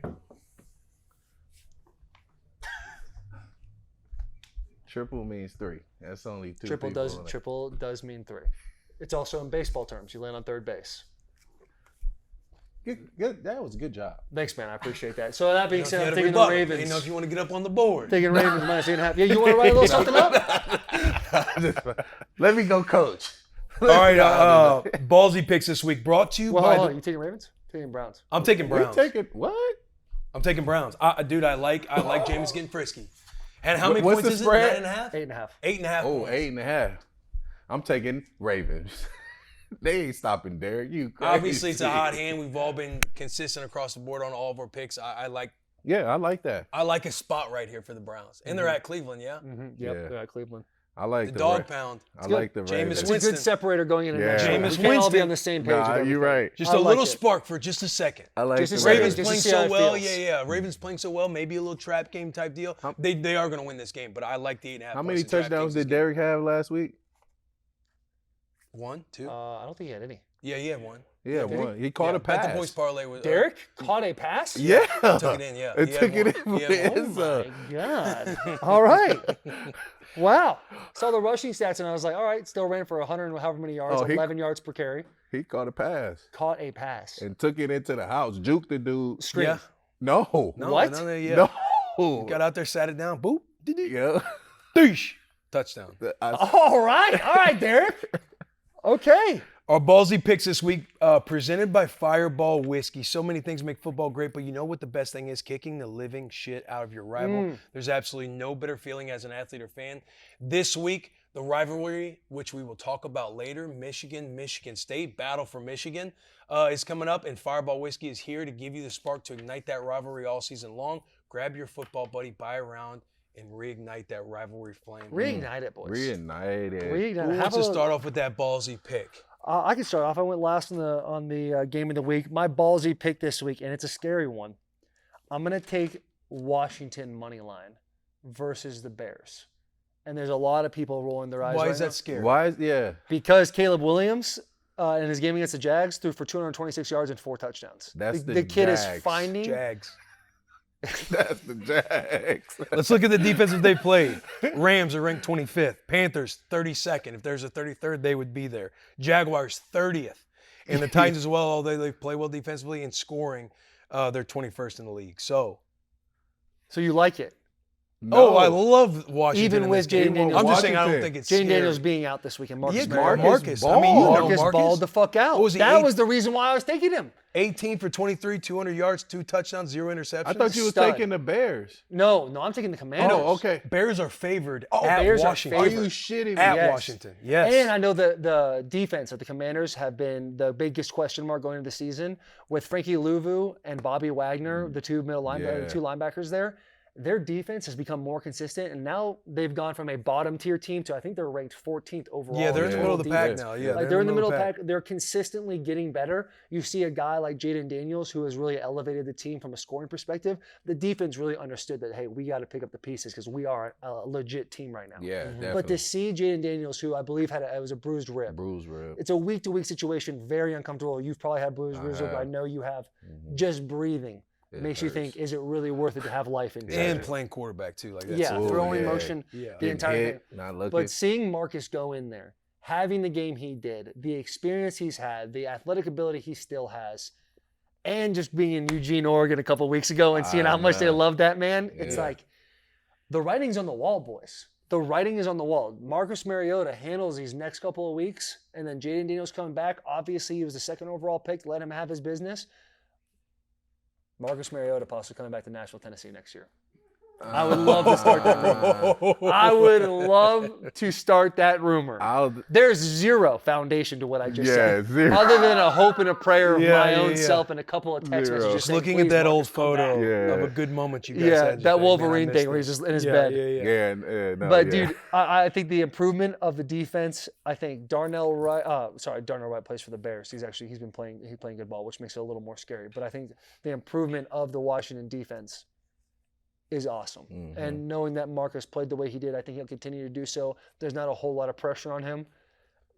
Triple means 3. That's only 2 Triple people. does mean 3. It's also in baseball terms. You land on third base. Good. That was a good job. Thanks, man. I appreciate that. So that being You said, had I'm a taking the rebuttal. Ravens. You know if you want to get up on the board. Taking Ravens minus 8.5. Yeah, you want to write a little something up? Let me go coach. All right, ballsy picks this week brought to you Well, by hold the. on. You taking Ravens? Taking Browns. I'm taking We Browns. taking what? I'm taking Browns. Dude, I like Jameis getting frisky. And how many What's points the is spread? it? 9.5? 8.5. 8.5. Oh, points. 8.5. I'm taking Ravens. They ain't stopping Derek. You crazy. Obviously, it's a hot hand. We've all been consistent across the board on all of our picks. I like that. I like a spot right here for the Browns. And they're at Cleveland, yeah? Yep, Yeah. they're at Cleveland. I like The the dog pound. I like the Jameis Ravens. It's a Winston. good separator going into Yeah. next year. Jameis We can't all be Winston. on the same page. Nah, with everything. you're right. Just I a like little it. spark for just a second. I like Just the a second. Ravens Just to playing see how so it well. feels. Yeah. Ravens playing so well. Maybe a little trap game type deal. They are going to win this game, but I like the 8.5. How many touchdowns did Derek have last week? 1, 2. I don't think he had any. Yeah, he had 1. Yeah, one. He caught a Bet pass. the Boys Parlay was Derek caught a pass? Yeah. took it in, yeah. It He had took it one. in. He had one. It's, Oh my God. All right. Wow. Saw the rushing stats and I was like, all right, still ran for 100 and however many yards, Oh, he- 11 yards per carry. he caught a pass Caught a pass. and took it into the house. Juked the dude. Screen. Yeah. No. No, What? No, yeah. No. Got out there, sat it down. Boop. Yeah. Doosh. Touchdown. All right, Derek. Okay. Our ballsy picks this week, presented by Fireball Whiskey. So many things make football great, but you know what the best thing is? Kicking the living shit out of your rival. There's absolutely no better feeling as an athlete or fan. This week, the rivalry, which we will talk about later, Michigan State, battle for Michigan, is coming up, and Fireball Whiskey is here to give you the spark to ignite that rivalry all season long. Grab your football buddy, buy a round, and reignite that rivalry flame. Reignite it, boys. Reunited. Reignite Who it. wants to start off with that ballsy pick? I can start off. I went last on the game of the week. My ballsy pick this week, and it's a scary one. I'm going to take Washington money line versus the Bears. And there's a lot of people rolling their eyes Why right is that now. scary? Why is Because Caleb Williams in his game against the Jags threw for 226 yards and 4 touchdowns. That's the the kid is Jags. finding. Jags. That's the Jags. Let's look at the defenses they played. Rams are ranked 25th. Panthers 32nd. If there's a 33rd, they would be there. Jaguars 30th. And the Titans as well, although they play well defensively and scoring, they're 21st in the league. So you like it. No. I love Washington. Even in with this game. Jaden Daniels. I'm just saying I don't Washington. think it's Jaden scary. Daniels being out this week and Marcus Yeah, Mariota. Marcus. balled. I mean, you know Marcus Marcus. balled the fuck out. What was he, that 8? was the reason why I was taking him. 18 for 23, 200 yards, 2 touchdowns, 0 interceptions. I thought you was Stud. taking the Bears. No, I'm taking the Commanders. Oh, okay. Bears are favored Oh, at Bears are Washington. Are favored. you shitting me? At Yes. Washington, yes. And I know the defense of the Commanders have been the biggest question mark going into the season with Frankie Louvu and Bobby Wagner, the two linebackers there. Their defense has become more consistent, and now they've gone from a bottom-tier team to I think they're ranked 14th overall. Yeah, they're in the middle of the pack defense. now. Yeah, Like they're in the middle of the pack. They're consistently getting better. You see a guy like Jaden Daniels who has really elevated the team from a scoring perspective. The defense really understood that, hey, we got to pick up the pieces because we are a legit team right now. Yeah, definitely. But to see Jaden Daniels, who I believe it was a bruised rib. Bruise rib. It's a week-to-week situation, very uncomfortable. You've probably had bruised ribs, but I know you have. Just breathing makes you think, is it really worth it to have life in And playing quarterback too. Like that's throwing motion, the Getting entire hit, thing. not looking. But seeing Marcus go in there, having the game he did, the experience he's had, the athletic ability he still has, and just being in Eugene, Oregon a couple of weeks ago and seeing how much they love that man, it's like the writing's on the wall, boys. The writing is on the wall. Marcus Mariota handles these next couple of weeks, and then Jaden Daniels coming back. Obviously, he was the second overall pick. Let him have his business. Marcus Mariota possibly coming back to Nashville, Tennessee next year. I would love to start that rumor. I would love to start that rumor. There's zero foundation to what I just said. Zero. Other than a hope and a prayer of my own yeah. self and a couple of text Zero. messages. Just saying, looking at "Please, that old Marcus, come photo back." of a good moment you guys had. That Man, Wolverine I missed thing where it. he's just in his bed. No, Dude, I think the improvement of the defense. I think Darnell Wright. Darnell Wright plays for the Bears. He's been playing good ball, which makes it a little more scary. But I think the improvement of the Washington defense is awesome. And knowing that Marcus played the way he did, I think he'll continue to do so. There's not a whole lot of pressure on him.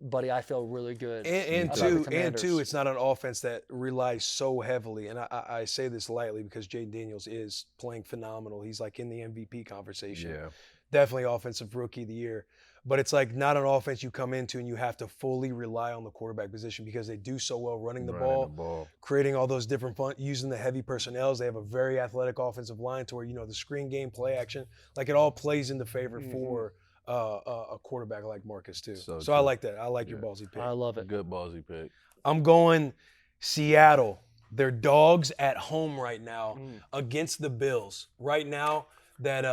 Buddy, I feel really good. And about the two, Commanders. it's not an offense that relies so heavily. And I say this lightly because Jaden Daniels is playing phenomenal. He's like in the MVP conversation. Yeah. Definitely offensive rookie of the year. But it's like not an offense you come into and you have to fully rely on the quarterback position because they do so well running the ball, creating all those different using the heavy personnels. They have a very athletic offensive line to where, the screen game, play action, like it all plays into favor for a quarterback like Marcus too. So I like that. I like your ballsy pick. I love it. Good ballsy pick. I'm going Seattle. They're dogs at home right now against the Bills. Right now that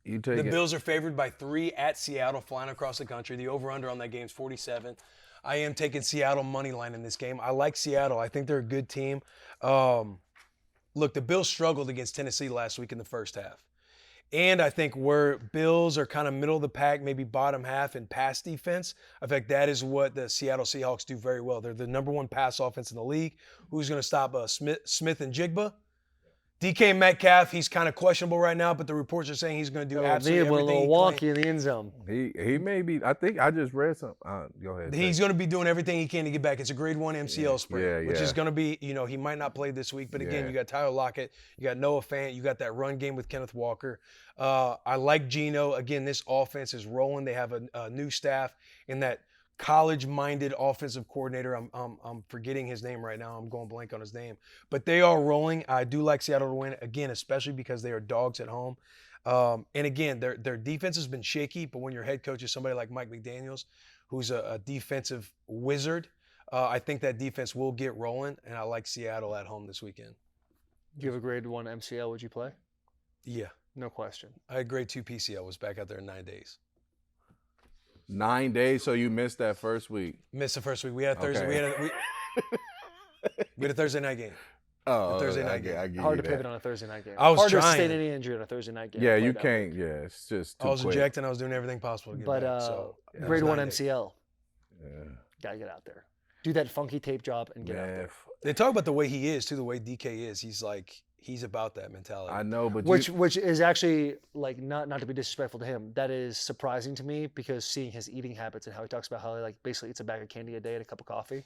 You take the it. Bills are favored by 3 at Seattle, flying across the country. The over-under on that game is 47. I am taking Seattle money line in this game. I like Seattle. I think they're a good team. Look, the Bills struggled against Tennessee last week in the first half. And I think where Bills are kind of middle of the pack, maybe bottom half in pass defense, I think that is what the Seattle Seahawks do very well. They're the number one pass offense in the league. Who's going to stop Smith and Jigba? DK Metcalf, he's kind of questionable right now, but the reports are saying he's going to do absolutely everything. A little wonky in the end zone. He may be. I think I just read something. Go ahead. He's going to be doing everything he can to get back. It's a grade 1 MCL sprain, which is going to be, he might not play this week. But again, you got Tyler Lockett, you got Noah Fant, you got that run game with Kenneth Walker. I like Geno. Again, this offense is rolling. They have a new staff in that college-minded offensive coordinator. I'm forgetting his name right now. I'm going blank on his name. But they are rolling. I do like Seattle to win, again, especially because they are dogs at home. And again, their defense has been shaky, but when your head coach is somebody like Mike McDaniels, who's a defensive wizard, I think that defense will get rolling, and I like Seattle at home this weekend. Do you have a grade 1 MCL? Would you play? Yeah. No question. I had grade 2 PCL. Was back out there in 9 days. 9 days, so you missed that first week. Missed the first week. We had a Thursday. Okay. We had a Thursday night game. Oh, Thursday night game. I get Hard you to that. pivot on a Thursday night game. I was hard trying. to sustain any injury on a Thursday night game. Yeah, you Play that can't. way. Yeah, it's just too I was quick. ejecting. I was doing everything possible to get But back. So grade 1 9 days. MCL. Yeah. Gotta get out there. Do that funky tape job and get out there. They talk about the way he is too, the way DK is. He's about that mentality. I know, but Which is actually, like, not to be disrespectful to him, that is surprising to me, because seeing his eating habits and how he talks about how he, like, basically eats a bag of candy a day and a cup of coffee,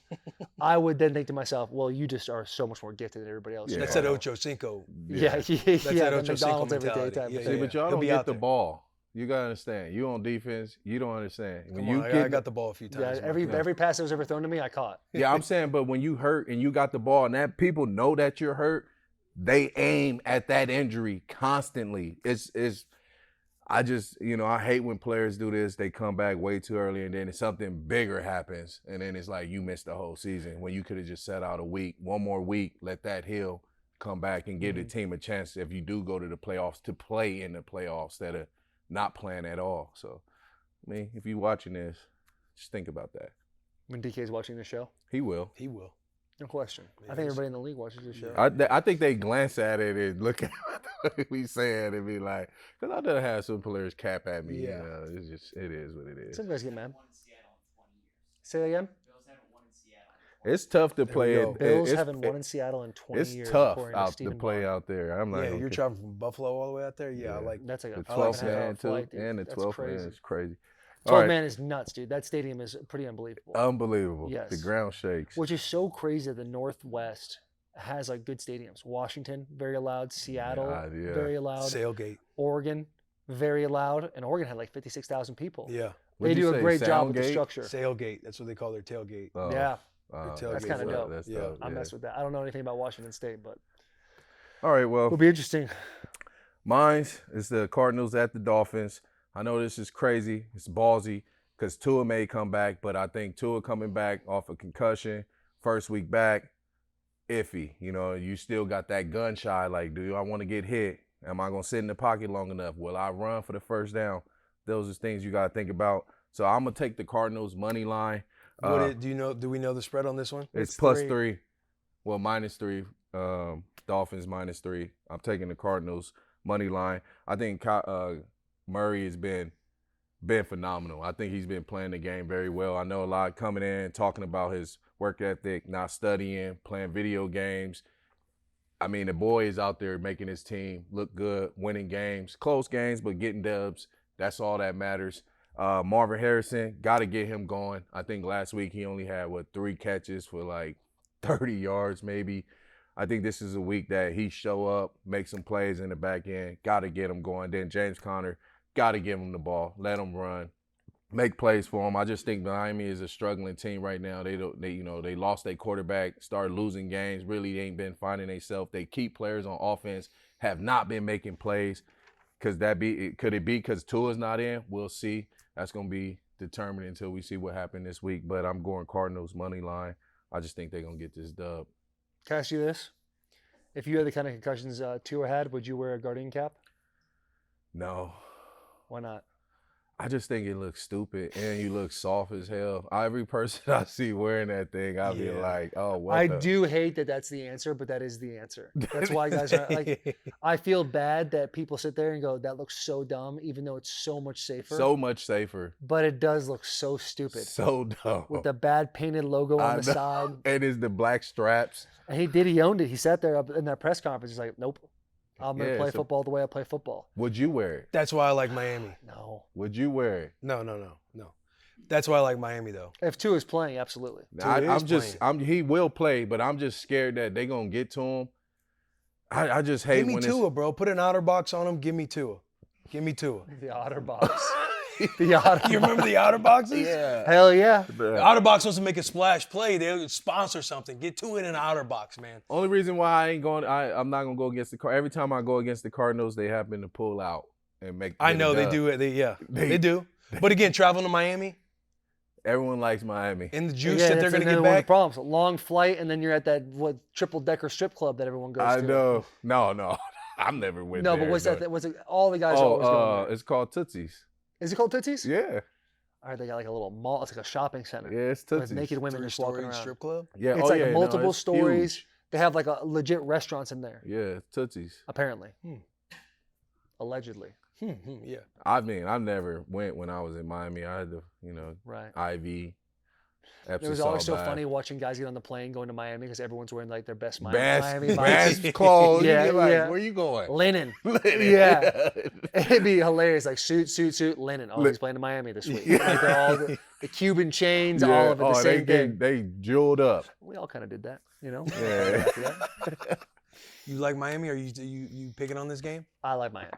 I would then think to myself, well, you just are so much more gifted than everybody else. Yeah. That's that Ocho Cinco. Yeah, That's the that Ocho Cinco McDonald's every day mentality. type of Yeah, thing. See, but y'all He'll don't be get out the there. ball. You gotta understand. You on defense, you don't understand. When Come you on, I got the ball a few Yeah, times. every pass that was ever thrown to me, I caught. Yeah, I'm saying, but when you hurt and you got the ball and that people know that you're hurt, they aim at that injury constantly. I just, I hate when players do this. They come back way too early and then something bigger happens. And then it's like you missed the whole season when you could have just set out a week, one more week, let that heal, come back and give the team a chance if you do go to the playoffs to play in the playoffs instead of not playing at all. So, I mean, if you're watching this, just think about that. When DK's watching the show? He will. He will. No question. I think everybody in the league watches the show. I think they glance at it and look at the way we say it and be like, because I done have some players cap at me. Yeah. It is what it is. Some guys get mad. Say that again? It's tough to play. Bills haven't won in Seattle in 20 It's years. tough according out to Stephen play Bond. out there. I'm not. Yeah, gonna you're kid- traveling from Buffalo all the way out there. Yeah, Yeah. I like That's like the a 12th 5 man too, flight, dude. and the That's 12th man crazy. is crazy. 12 All right. man is nuts, dude. That stadium is pretty unbelievable. Unbelievable. Yes. The ground shakes. Which is so crazy that the Northwest has like good stadiums. Washington, very loud. Seattle, Yeah. very loud. Sailgate. Oregon, very loud. And Oregon had like 56,000 people. Yeah. They What'd you do a say, great job with the Soundgate? structure. Sailgate. That's what they call their tailgate. Oh, Yeah, wow. That's kinda dope. That's Yeah. dope. I mess with that. I don't know anything about Washington State, but All right, well, it'll be interesting. mine's is the Cardinals at the Dolphins. I know this is crazy. It's ballsy because Tua may come back, but I think Tua coming back off a concussion, first week back, iffy. You still got that gun shy. Like, do I want to get hit? Am I going to sit in the pocket long enough? Will I run for the first down? Those are things you got to think about. So I'm going to take the Cardinals money line. Do we know the spread on this one? It's plus 3. Well, -3. Dolphins -3. I'm taking the Cardinals money line. I think Murray has been phenomenal. I think he's been playing the game very well. I know a lot coming in, talking about his work ethic, not studying, playing video games. I mean, the boy is out there making his team look good, winning games, close games, but getting dubs. That's all that matters. Marvin Harrison, got to get him going. I think last week he only had, 3 catches for like 30 yards maybe. I think this is a week that he show up, make some plays in the back end. Got to get him going. Then James Conner, got to give him the ball, let him run, make plays for him. I just think Miami is a struggling team right now. They lost their quarterback, started losing games. Really ain't been finding themselves. They keep players on offense, have not been making plays. Could it be because Tua's not in? We'll see. That's gonna be determined until we see what happened this week. But I'm going Cardinals money line. I just think they're gonna get this dub. Can I ask you this? If you had the kind of concussions Tua had, would you wear a Guardian cap? No. Why not? I just think it looks stupid, and you look soft as hell. Every person I see wearing that thing, I be like, oh, what I do hate that that's the answer, but that is the answer. That's why guys are like, I feel bad that people sit there and go, that looks so dumb, even though it's so much safer. So much safer. But it does look so stupid. So dumb. With the bad painted logo on the side. And it's the black straps. And he owned it. He sat there up in that press conference. He's like, nope. I'm going to play football the way I play football. Would you wear it? That's why I like Miami. No. Would you wear it? No. That's why I like Miami, though. If Tua is playing, absolutely. He will play, but I'm just scared that they're going to get to him. I just hate when Tua, bro. Put an outer box on him. Give me Tua. The Otter Box. The Otter You remember the outer boxes? Yeah. Hell yeah. The outer box wants to make a splash play. They'll sponsor something. Get Tua in an outer box, man. Only reason why I'm not going to go against the Cardinals. Every time I go against the Cardinals, they happen to pull out and make. I know they do it. They do. But again, traveling to Miami. Everyone likes Miami. And the juice that they're going to get one back. of the problems. A long flight, and then you're at that triple-decker strip club that everyone goes to. I know. No. I'm never with No, there, but what's that? What's it? All the guys are always going there. It's called Tootsie's. Is it called Tootsie's? Yeah. All right, they got like a little mall. It's like a shopping center. Yeah, it's Tootsie's. With naked women just walking around. Strip club? Yeah. It's like multiple it's stories. huge. They have like a legit restaurants in there. Yeah, Tootsie's. Apparently. Allegedly. Yeah. I mean, I never went when I was in Miami. I had the, Right. IV. It was always so funny watching guys get on the plane going to Miami because everyone's wearing like their best Miami best clothes. Yeah, Where you going? Linen. Yeah. It'd be hilarious. Like suit, linen. Oh, he's playing in Miami this week. Like they're all the Cuban chains, all of it, the same thing. They jeweled up. We all kind of did that, Yeah. You like Miami? Are you picking on this game? I like Miami.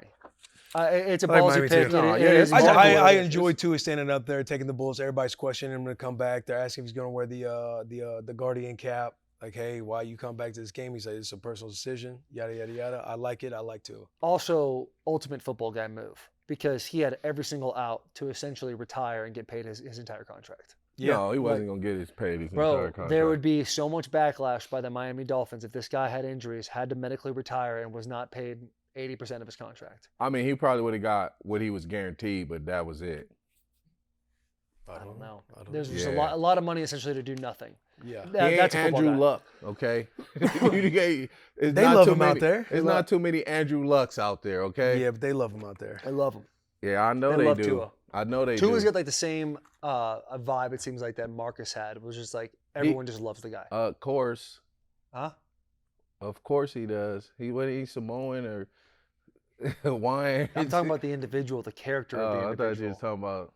It's a I like ballsy Miami pick. too. I enjoy too standing up there, taking the Bulls. Everybody's questioning him to come back. They're asking if he's going to wear the Guardian cap. Like, hey, why you come back to this game? He's like, it's a personal decision. Yada yada yada. I like it. I like to. Also, ultimate football guy move because he had every single out to essentially retire and get paid his entire contract. Yeah. No, he wasn't going to get his paid his entire contract. There would be so much backlash by the Miami Dolphins if this guy had injuries, had to medically retire, and was not paid 80% of his contract. I mean, he probably would have got what he was guaranteed, but that was it. I don't know. There's just a lot of money essentially to do nothing. Yeah. That's Andrew Luck, okay? They love him out there. There's not too many Andrew Lucks out there, okay? Yeah, but they love him out there. I love him. Yeah, I know they love do. Tua. I know they do. Tua's got like the same vibe, it seems like, that Marcus had. It was just like everyone just loves the guy. Of course. Huh? Of course he does. Whether he's Samoan or Hawaiian. I'm talking about the individual, the character of the individual. I thought you were talking about.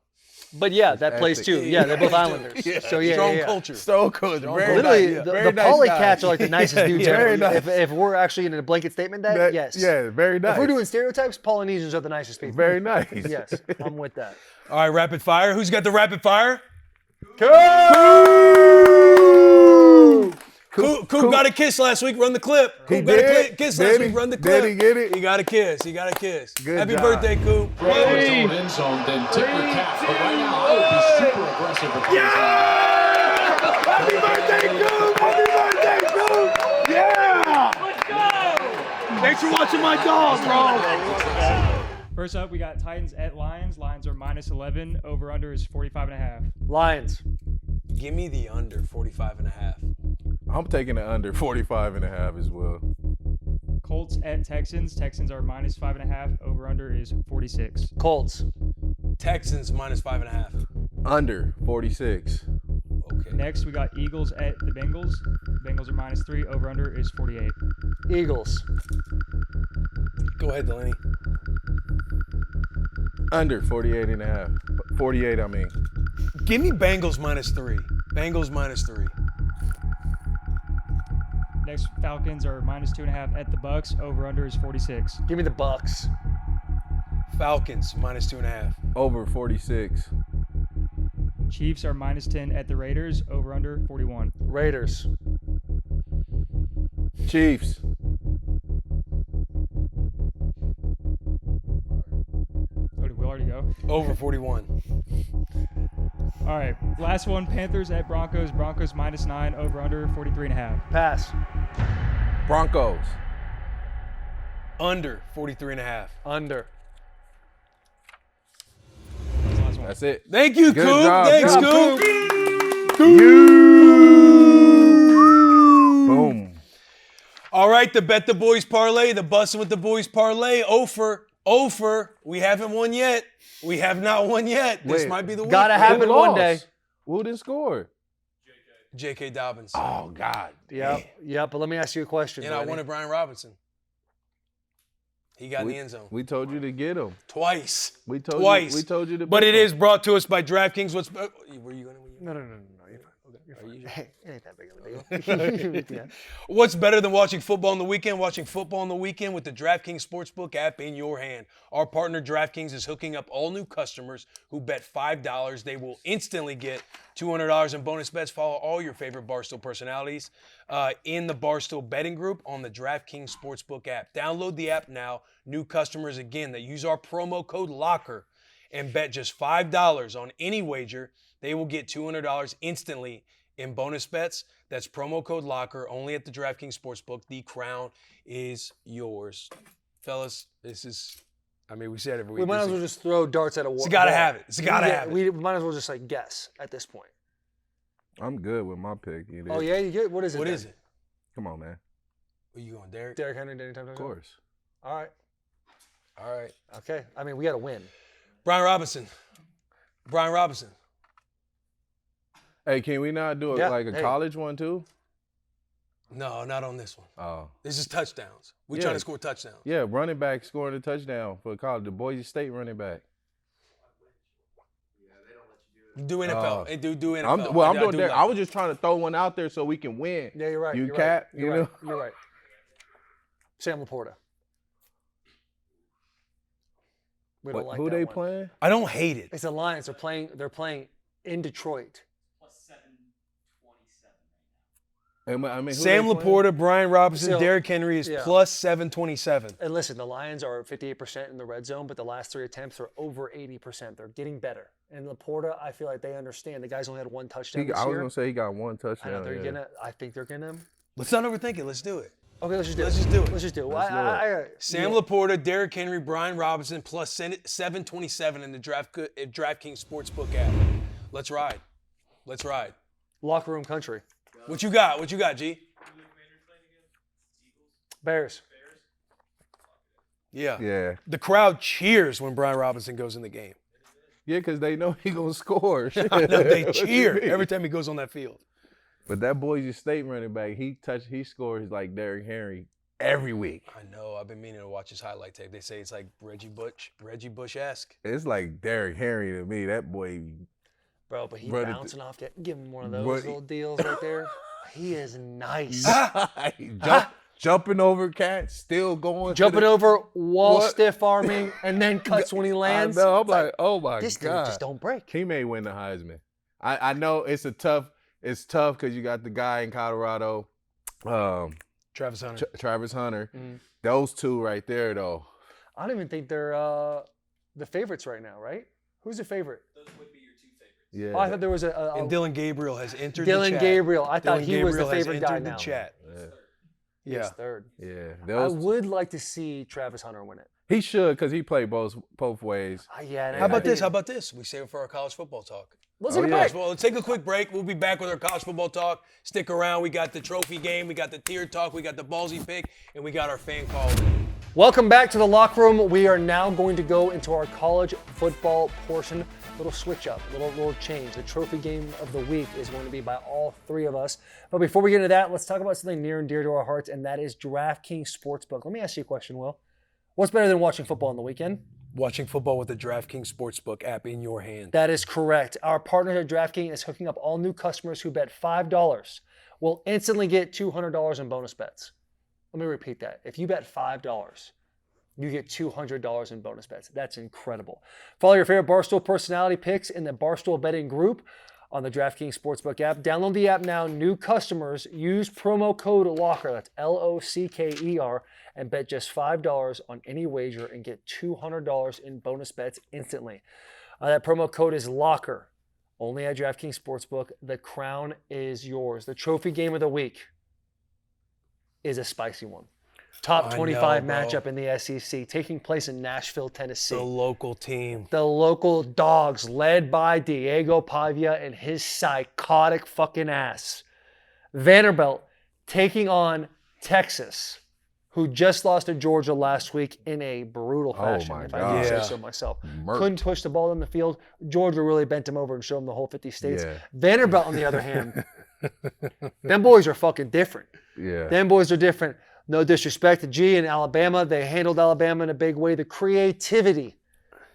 But yeah, that plays too. Yeah, they're both Islanders. So yeah, strong culture. Strong culture. Literally, the poly cats are like the nicest dudes ever. Nice. If we're actually in a blanket statement, yes. Yeah, very nice. If we're doing stereotypes, Polynesians are the nicest people. Very nice. Yes, I'm with that. All right, rapid fire. Who's got the rapid fire? Coop got a kiss last week. Run the clip. Coop got a kiss last week. Run the clip. Did he get it? He got a kiss. Good Happy job. birthday, Coop. End zone, then tip your cap. But right now, I would be super aggressive. Happy birthday, Coop! Happy birthday, Coop! Yeah! Let's go! Thanks for watching my dog, bro. First up, we got Titans at Lions. Lions are -11. Over/under is 45.5. Lions. Give me the under 45.5. I'm taking the under 45.5 as well. Colts at Texans. Texans are -5.5. Over/under is 46. Colts. Texans -5.5. Under 46. Okay. Next, we got Eagles at the Bengals. Bengals are -3. Over/under is 48. Eagles. Go ahead, Delanie. Under 48.5. 48, I mean. Give me Bengals -3. Bengals -3. Next, Falcons are -2.5 at the Bucks. Over/under is 46. Give me the Bucks. Falcons -2.5. Over 46. Chiefs are -10 at the Raiders. Over/under 41. Raiders. Chiefs. Oh, did we already go? Over 41. All right, last one. Panthers at Broncos. Broncos -9. Over/under 43.5. Pass. Broncos. Under 43.5. Under. That's it. Thank you, Good Coop. job, Thanks, Coop. Coop. Boom. All right, the Bet the Boys Parlay, the Bussin With The Boys Parlay. Ofer. We haven't won yet. We have not won yet. This Wait. might be the week. Gotta Who happen one lost? day. Who didn't score? J.K. Dobbins. Oh, God. Yeah, but let me ask you a question. And I Delaney. wanted Brian Robinson. He got in the end zone. We told you to get him. Twice. We told Twice. You, we told you to. But pick it him. is brought to us by DraftKings. Were you going to? No. You're fine. You're fine. Hey, it ain't that big of a deal. Yeah. What's better than watching football on the weekend? Watching football on the weekend with the DraftKings Sportsbook app in your hand. Our partner DraftKings is hooking up all new customers who bet $5. They will instantly get $200 in bonus bets. Follow all your favorite Barstool personalities in the Barstool betting group on the DraftKings Sportsbook app. Download the app now. New customers, again, that use our promo code LOCKER and bet just $5 on any wager, they will get $200 instantly in bonus bets. That's promo code LOCKER only at the DraftKings Sportsbook. The crown is yours. Fellas, this is, we said it every week. We might as well just throw darts at a wall. It's gotta have it. It's gotta have it. We might as well just guess at this point. I'm good with my pick. Oh yeah, you get what is it? What then? is it? Come on, man. Where you going, Derek? Derrick Henry, Danny Thompson. Of course. All right. All right. Okay. We got to win. Brian Robinson. Hey, can we not do a college one too? No, not on this one. Oh. This is touchdowns. We trying to score touchdowns. Yeah, running back scoring a touchdown for college. The Boise State running back. Do NFL. Do NFL. I'm doing that. I was just trying to throw one out there so we can win. Yeah, you're right. You you're cap. Right. You're you know. right. You're right. Sam Laporta. We don't like Who that they one. playing? I don't hate it. It's the Lions. They're playing in Detroit. Who Sam they playing? Laporta, Brian Robinson, So, Derrick Henry is plus 727. And listen, the Lions are 58% in the red zone, but the last 3 attempts are over 80%. They're getting better. And Laporta, I feel like they understand. The guy's only had 1 touchdown this I was year. gonna say he got 1 touchdown. I think they're gonna. Let's not overthink it. Let's do it. Okay, let's just do it. Let's just do it. Sam Laporta, Derrick Henry, Brian Robinson, plus 727 in the DraftKings Sportsbook app. Let's ride. Locker room country. What you got, G? Bears. Yeah. The crowd cheers when Brian Robinson goes in the game. Yeah, because they know he gonna score. I know, they cheer every time he goes on that field. But that Boise State running back, he scores like Derrick Henry every week. I know. I've been meaning to watch his highlight tape. They say it's like Reggie Bush-esque. It's like Derrick Henry to me. That boy. Bro, but he's bouncing off. Give him one of those little deals right there. He is nice. Jumping over cats, still going. Jumping over, wall stiff arming, and then cuts when he lands. I know. I'm like, oh my this God. Dude just don't break. He may win the Heisman. I know it's tough because you got the guy in Colorado, Travis Hunter. Travis Hunter. Those two right there, though. I don't even think they're the favorites right now, right? Who's the favorite? Those would be your 2 favorites. Yeah. Oh, I thought there was And Dylan Gabriel has entered the Dylan chat. Gabriel. I thought Dylan he was the Gabriel has favorite guy entered now. the chat. He's third. Yeah. I would like to see Travis Hunter win it. He should because he played both ways. Yeah. How about this? We save it for our college football talk. Let's take a break. Well, let's take a quick break. We'll be back with our college football talk. Stick around. We got the trophy game. We got the tier talk. We got the ballsy pick. And we got our fan call. Welcome back to the locker room. We are now going to go into our college football portion. Little switch up, little change. The trophy game of the week is going to be by all 3 of us. But before we get into that, let's talk about something near and dear to our hearts, and that is DraftKings Sportsbook. Let me ask you a question, Will. What's better than watching football on the weekend? Watching football with the DraftKings Sportsbook app in your hand. That is correct. Our partner at DraftKings is hooking up all new customers who bet $5 will instantly get $200 in bonus bets. Let me repeat that. If you bet $5, you get $200 in bonus bets. That's incredible. Follow your favorite Barstool personality picks in the Barstool betting group on the DraftKings Sportsbook app. Download the app now. New customers use promo code LOCKER, that's LOCKER, and bet just $5 on any wager and get $200 in bonus bets instantly. That promo code is LOCKER, only at DraftKings Sportsbook. The crown is yours. The trophy game of the week is a spicy one. Top 25 bro. matchup in the SEC, taking place in Nashville, Tennessee. The local team. The local dogs, led by Diego Pavia and his psychotic fucking ass. Vanderbilt taking on Texas, who just lost to Georgia last week in a brutal fashion, my if I God. do say Yeah. so myself. Murked. Couldn't push the ball in the field. Georgia really bent him over and showed him the whole 50 states. Yeah. Vanderbilt, on the other hand, them boys are fucking different. Yeah. Them boys are different. No disrespect to G and Alabama. They handled Alabama in a big way. The creativity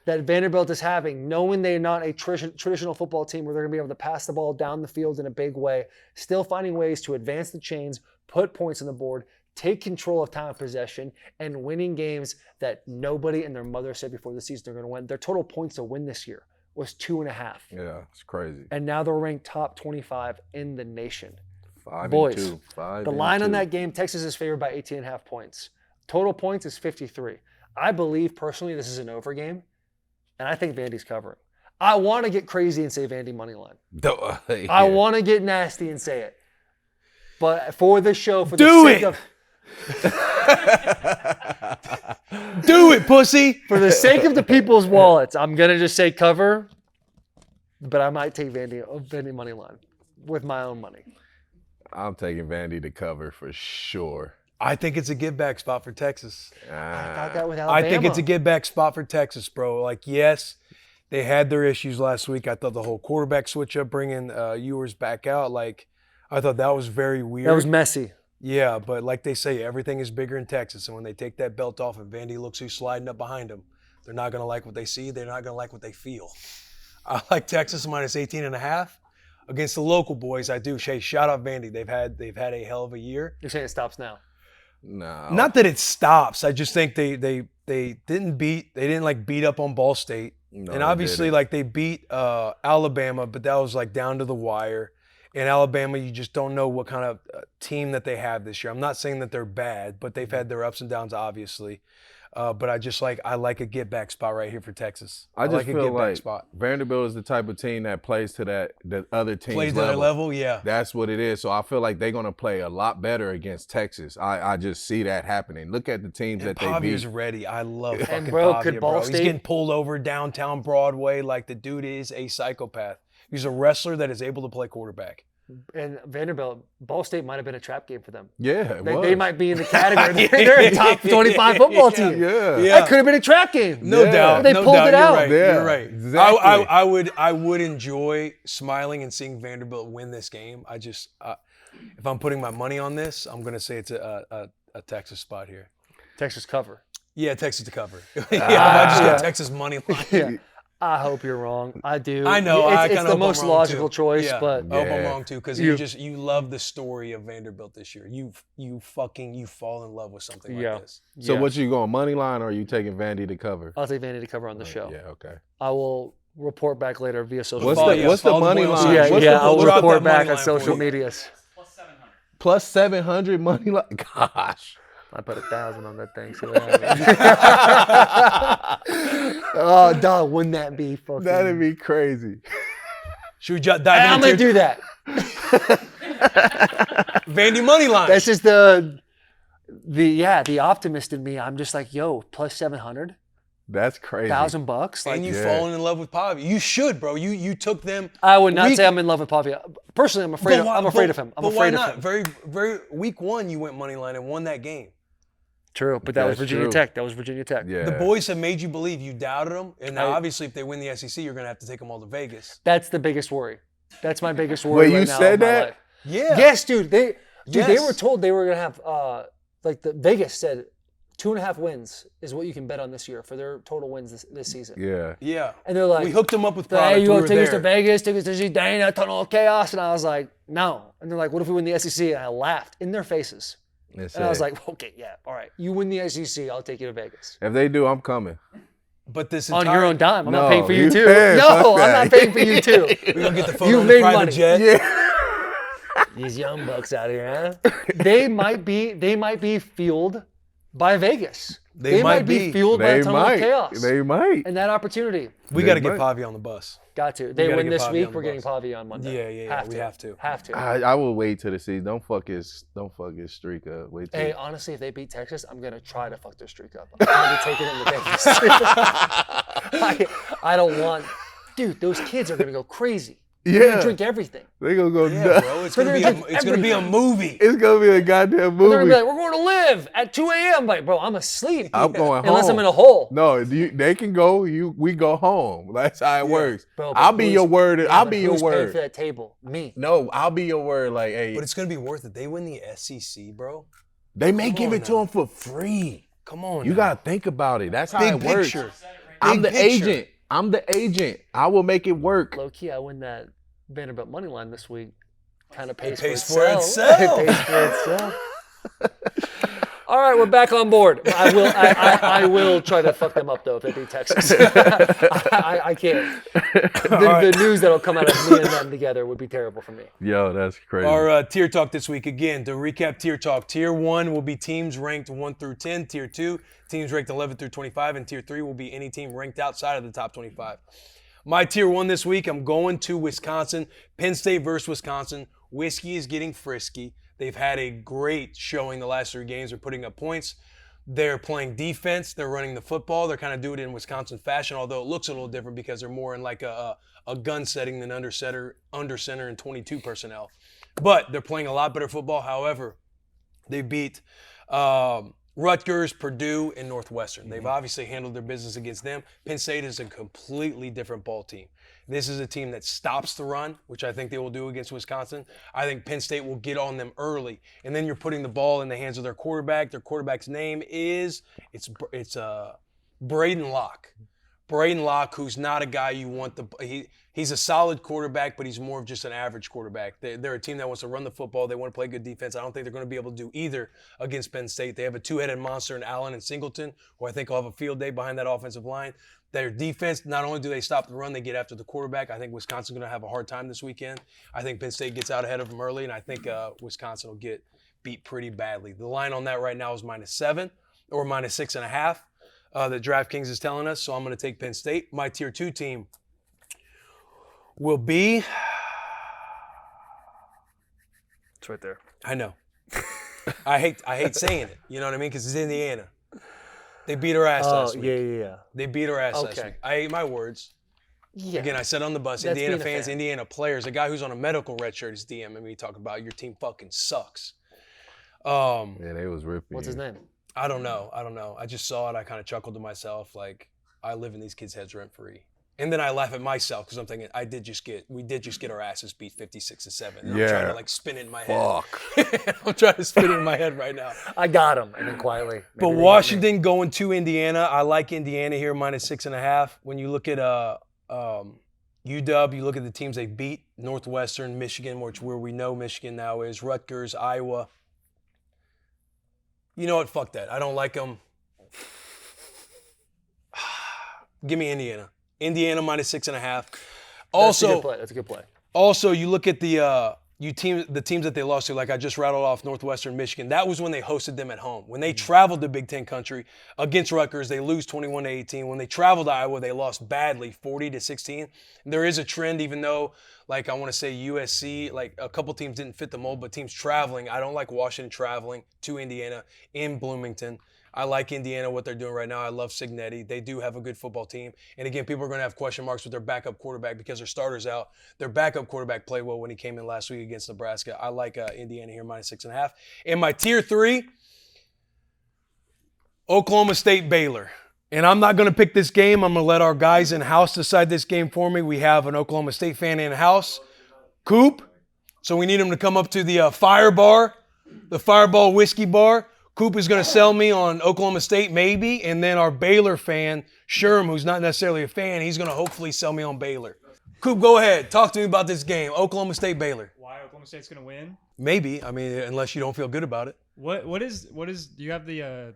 that Vanderbilt is having, knowing they're not a traditional football team where they're going to be able to pass the ball down the field in a big way, still finding ways to advance the chains, put points on the board, take control of time of possession, and winning games that nobody and their mother said before the season they're going to win. Their total points to win this year was 2.5. Yeah, it's crazy. And now they're ranked top 25 in the nation. 5 Boys, and 2. 5 the and line on 2. that game, Texas is favored by 18.5 points. Total points is 53. I believe personally this is an over game, and I think Vandy's covering. I want to get crazy and say Vandy money line. Yeah. I want to get nasty and say it. But for the show, for Do the sake it! of Do it, pussy. for the sake of the people's wallets, I'm gonna just say cover. But I might take Vandy money line with my own money. I'm taking Vandy to cover for sure. I think it's a give back spot for Texas. I thought that with Alabama. I think it's a give back spot for Texas, bro. Like, yes, they had their issues last week. I thought the whole quarterback switch up, bringing Ewers back out, like, I thought that was very weird. That was messy. Yeah, but like they say, everything is bigger in Texas. And when they take that belt off and Vandy looks who's sliding up behind them, they're not going to like what they see. They're not going to like what they feel. I like Texas minus 18.5 against the local boys. I do. Hey, shout out Vandy. They've had a hell of a year. You're saying it stops now. No. Not that it stops. I just think they didn't beat up on Ball State. No, and they obviously, didn't. like, they beat Alabama, but that was like down to the wire. In Alabama, you just don't know what kind of team that they have this year. I'm not saying that they're bad, but they've had their ups and downs, obviously. But I like a get back spot right here for Texas. I just like a feel get back like spot. Vanderbilt is the type of team that plays to the other team's Plays to their level, yeah. That's what it is. So I feel like they're going to play a lot better against Texas. I just see that happening. Look at the teams that they Pavia's beat. ready. I love fucking bro, Pavia, could Ball bro. He's State- getting pulled over downtown Broadway like the dude is a psychopath. He's a wrestler that is able to play quarterback. And Vanderbilt, Ball State might have been a trap game for them. Yeah, it was. They might be in the category. They're a top 25 football team. Yeah. That could have been a trap game. No Yeah. doubt. They no pulled doubt. it out. You're right. Yeah, You're right. exactly. I would enjoy smiling and seeing Vanderbilt win this game. I just if I'm putting my money on this, I'm gonna say it's a Texas spot here. Texas cover. Yeah, Texas to cover. I just got Texas money line. Yeah. I hope you're wrong. I do. I know. It's, I it's kinda the hope I'm most wrong, logical too. choice, Yeah. but I hope I'm Yeah. wrong too, because You- you love the story of Vanderbilt this year. You fall in love with something Yeah. like this. So yeah. what you going, money line, or are you taking Vandy to cover? I'll take Vandy to cover on the show. Yeah, okay. I will report back later via social What's media. the follow the money boy on line? social Yeah, media. What's yeah, the- I'll drop report that money back on line social for you. medias. Plus 700 money line? Gosh. I put 1,000 on that thing. See what happens. Oh, dog, wouldn't that be fucking... That'd be crazy. Should we dive I'm into going to do that. Vandy money line? That's just the optimist in me. I'm just like, yo, plus 700, That's crazy. $1,000. Like, and you've Yeah. fallen in love with Pavia. You should, bro. You took them. I would not week- say I'm in love with Pavia. Personally, I'm afraid of him. I'm afraid of But why him. not? Very week one, you went money line and won that game. True, but that was That's Virginia true. Tech. That was Virginia Tech. Yeah. The boys have made you believe you doubted them, and now I- obviously if they win the SEC, you're gonna have to take them all to Vegas. That's the biggest worry. That's my biggest worry. Wait, you right now said in my that? life. Yeah. Yes, dude. They Yes. were told they were gonna have like the Vegas said 2.5 wins is what you can bet on this year for their total wins this season. Yeah. Yeah. And they're like, we hooked them up with hey, product. you We want were tickets to there. Vegas, tickets to see Dana, Tunnel of Chaos? And I was like, no. And they're like, what if we win the SEC? And I laughed in their faces. That's And I was it. like, okay, yeah, all right. You win the SEC, I'll take you to Vegas. If they do, I'm coming. But this On entire your own dime. I'm No, not paying for you you too. pay, No, fuck I'm that. not paying for you too. we're gonna get the photo You on the made private money. jet. Yeah. These young bucks out here, huh? They might be fueled by Vegas. They might be be. fueled by They a ton of might. chaos. They might. And that opportunity. We They got to get might. Pavi on the bus. Got to. They gotta win get this Pavi on week. the We're getting bus. Pavi on Monday. Yeah. We have to. Have to. I will wait till the season. Don't fuck his streak up. Wait till Hey, honestly, if they beat Texas, I'm gonna try to fuck their streak up. I'm gonna be taking it into Vegas. I don't want, dude. Those kids are gonna go crazy. They're gonna drink everything. they gonna go Yeah, nuts. bro. It's They're gonna be a movie. It's gonna be a goddamn They're movie. gonna be like, we're going to live at 2 a.m. Like, bro, I'm asleep. I'm going home. Unless I'm in a hole. No, they can go. We go home. That's how it works. Bro, but I'll be your word. Yeah, I'll but be your who's paying word. for that table? Me. No, I'll be your word. Like, hey, But it's gonna be worth it. They win the SEC, bro. they may come give on it to now. them for free. Come on. You now. gotta think about it. That's how Big it works. picture. I'm the Big picture. agent. I'm the agent. I will make it work. Low key, I win that Vanderbilt money line this week. Kind of pays, pays for for itself. itself. It pays for itself. All right, we're back on board. I will try to fuck them up though if they beat Texas. I can't. The news that'll come out of me and them together would be terrible for me. Yo, that's crazy. Our tier talk this week, again, to recap tier talk, tier 1 will be teams ranked 1 through 10. Tier 2, teams ranked 11 through 25. And tier 3 will be any team ranked outside of the top 25. My tier 1 this week, I'm going to Wisconsin. Penn State versus Wisconsin. Whiskey is getting frisky. They've had a great showing the last 3 games. They're putting up points. They're playing defense. They're running the football. They're kind of doing it in Wisconsin fashion, although it looks a little different because they're more in like a gun setting than under center and 22 personnel. But they're playing a lot better football. However, they beat Rutgers, Purdue, and Northwestern. They've obviously handled their business against them. Penn State is a completely different ball team. This is a team that stops the run, which I think they will do against Wisconsin. I think Penn State will get on them early, and then you're putting the ball in the hands of their quarterback. Their quarterback's name is Braden Locke. Braden Locke, who's not a guy you want he's a solid quarterback, but he's more of just an average quarterback. They're a team that wants to run the football. They want to play good defense. I don't think they're going to be able to do either against Penn State. They have a two-headed monster in Allen and Singleton, who I think will have a field day behind that offensive line. Their defense, not only do they stop the run, they get after the quarterback. I think Wisconsin's going to have a hard time this weekend. I think Penn State gets out ahead of them early, and I think Wisconsin will get beat pretty badly. The line on that right now is -7 or -6.5 that DraftKings is telling us, so I'm going to take Penn State. My Tier 2 team will be... It's right there. I know. I hate saying it, you know what I mean, because it's Indiana. They beat our ass last week. Yeah. They beat our ass last Okay. week. I ate my words. Yeah. Again, I said on the bus, That's Indiana being a fans, fan. Indiana players, a guy who's on a medical red shirt is DMing me talking about your team fucking sucks. Yeah, they was ripping. What's his name? I don't know. I just saw it. I kind of chuckled to myself, like, I live in these kids' heads rent free. And then I laugh at myself because I'm thinking, we did just get our asses beat 56-7. And I'm trying to like spin it in my head. Fuck. I'm trying to spin it in my head right now. I got him. And then quietly. But maybe they Washington going to Indiana, I like Indiana here -6.5. When you look at UW, you look at the teams they beat, Northwestern, Michigan, where we know Michigan now is, Rutgers, Iowa. You know what? Fuck that. I don't like them. Give me Indiana. Indiana -6.5. Also, That's a good play. Also, you look at the teams that they lost to, like I just rattled off Northwestern, Michigan. That was when they hosted them at home. When they traveled to Big Ten country against Rutgers, they lose 21-18. When they traveled to Iowa, they lost badly, 40-16. There is a trend, even though, like I want to say USC, like a couple teams didn't fit the mold, but teams traveling. I don't like Washington traveling to Indiana in Bloomington. I like Indiana, what they're doing right now. I love Signetti. They do have a good football team. And again, people are going to have question marks with their backup quarterback because their starter's out. Their backup quarterback played well when he came in last week against Nebraska. I like Indiana here, -6.5. In my Tier 3, Oklahoma State, Baylor. And I'm not going to pick this game. I'm going to let our guys in-house decide this game for me. We have an Oklahoma State fan in-house, Coop. So we need him to come up to the Fire Bar, the Fireball Whiskey Bar. Coop is going to sell me on Oklahoma State, maybe, and then our Baylor fan, Sherm, who's not necessarily a fan, he's going to hopefully sell me on Baylor. Coop, go ahead. Talk to me about this game, Oklahoma State, Baylor. Why Oklahoma State's gonna win? Maybe. I mean, unless you don't feel good about it. What is? Do you have the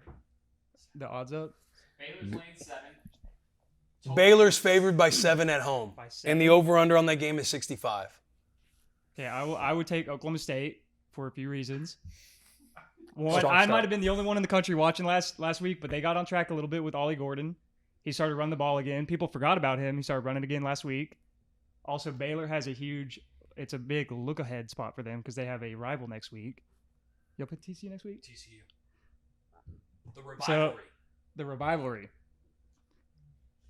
odds up? Baylor's laying 7. Baylor's favored by 7 at home, By 7? and the over-under on that game is 65. Yeah, I would take Oklahoma State for a few reasons. Well, Strong I start. might have been the only one in the country watching last week, but they got on track a little bit with Ollie Gordon. He started running the ball again. People forgot about him. He started running again last week. Also, Baylor has it's a big look-ahead spot for them because they have a rival next week. You'll put TCU next week? TCU. The rivalry.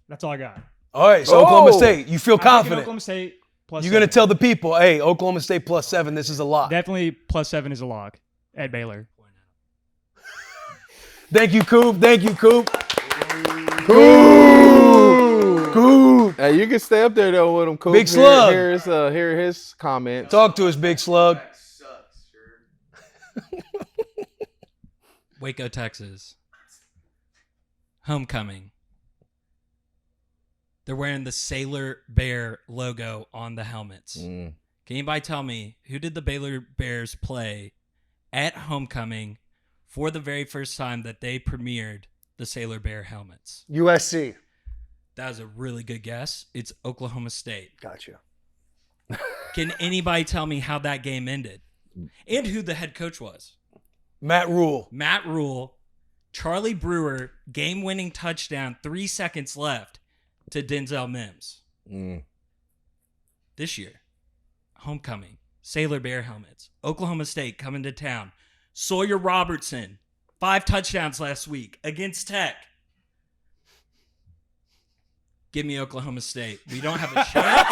That's all I got. All right, so Oklahoma State, you feel I'm taking confident. Oklahoma State plus You're going to 7. tell the people, hey, Oklahoma State +7, this is a lock. Definitely +7 is a lock at Baylor. Thank you, Coop. Thank you, Coop. Coop. Hey, you can stay up there though with him, Coop. Big Slug. Hear his comments. Talk to us, Big Slug. Waco, Texas. Homecoming. They're wearing the Sailor Bear logo on the helmets. Can anybody tell me who did the Baylor Bears play at homecoming for the very first time that they premiered the Sailor Bear helmets? USC. That was a really good guess. It's Oklahoma State. Gotcha. Can anybody tell me how that game ended? And who the head coach was? Matt Rule. Matt Rule. Charlie Brewer, game-winning touchdown, 3 seconds left to Denzel Mims. This year, homecoming, Sailor Bear helmets, Oklahoma State coming to town. Sawyer Robertson, 5 touchdowns last week against Tech. Give me Oklahoma State. We don't have a chance.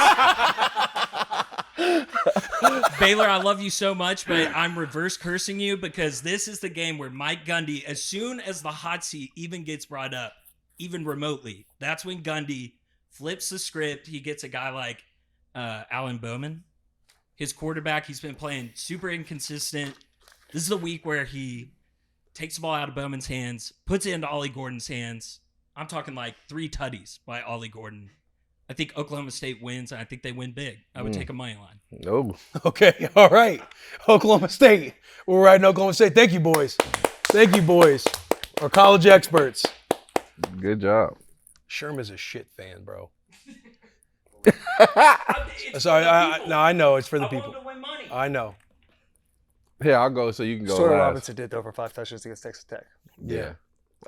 Baylor, I love you so much, but I'm reverse cursing you because this is the game where Mike Gundy, as soon as the hot seat even gets brought up, even remotely, that's when Gundy flips the script. He gets a guy like Alan Bowman, his quarterback. He's been playing super inconsistent. This is a week where he takes the ball out of Bowman's hands, puts it into Ollie Gordon's hands. I'm talking like 3 tutties by Ollie Gordon. I think Oklahoma State wins, and I think they win big. I would take a money line. Oh. Okay, all right. Oklahoma State. We're riding Oklahoma State. Thank you, boys. Thank you, boys. Our college experts. Good job. Sherman's a shit fan, bro. Sorry, I know it's for the people. To win money. I know. Here, I'll go so you can go Sawyer last. Robinson did throw for 5 touchdowns against Texas Tech. Yeah.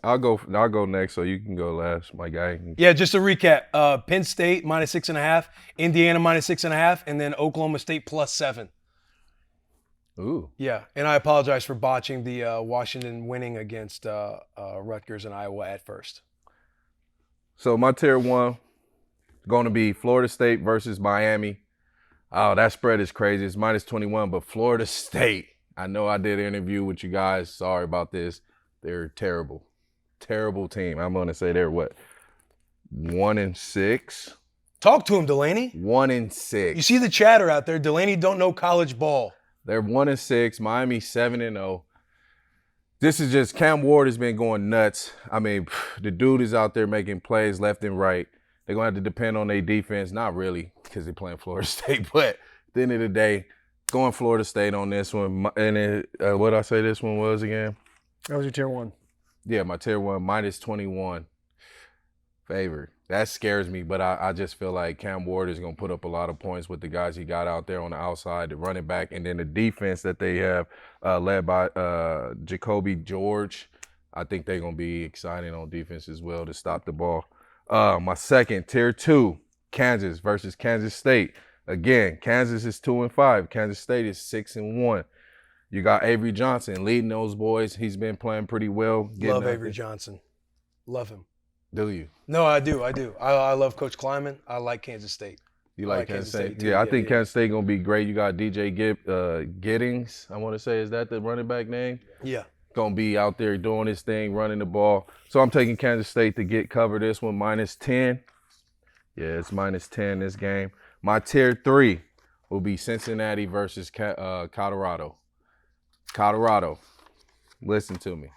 I'll go next so you can go last, my guy. Yeah, just to recap, Penn State -6.5, Indiana -6.5, and then Oklahoma State +7. Ooh. Yeah, and I apologize for botching the Washington winning against Rutgers and Iowa at first. So my tier 1 going to be Florida State versus Miami. Oh, that spread is crazy. It's -21, but Florida State, I know I did an interview with you guys. Sorry about this. They're terrible. Terrible team. I'm going to say they're what? 1-6? Talk to him, Delanie. 1-6. You see the chatter out there. Delanie don't know college ball. They're 1-6. Miami 7-0. This is just Cam Ward has been going nuts. I mean, the dude is out there making plays left and right. They're going to have to depend on their defense. Not really because they're playing Florida State, but at the end of the day, going Florida State on this one. And what did I say this one was again? That was your tier 1. Yeah, my tier 1, -21 favorite. That scares me, but I just feel like Cam Ward is going to put up a lot of points with the guys he got out there on the outside, the running back, and then the defense that they have led by Jacoby George. I think they're going to be exciting on defense as well to stop the ball. My second, tier 2, Kansas versus Kansas State. Again, Kansas is 2-5. Kansas State is 6-1. You got Avery Johnson leading those boys. He's been playing pretty well. Love Avery Johnson. Love him. Do you? No, I do. I love Coach Kleiman. I like Kansas State. You like Kansas State? too. Yeah, I think Kansas State going to be great. You got DJ Giddings, I want to say. Is that the running back name? Yeah. Going to be out there doing his thing, running the ball. So I'm taking Kansas State to cover this one, -10. Yeah, it's -10 this game. My tier 3 will be Cincinnati versus Colorado. Colorado, listen to me.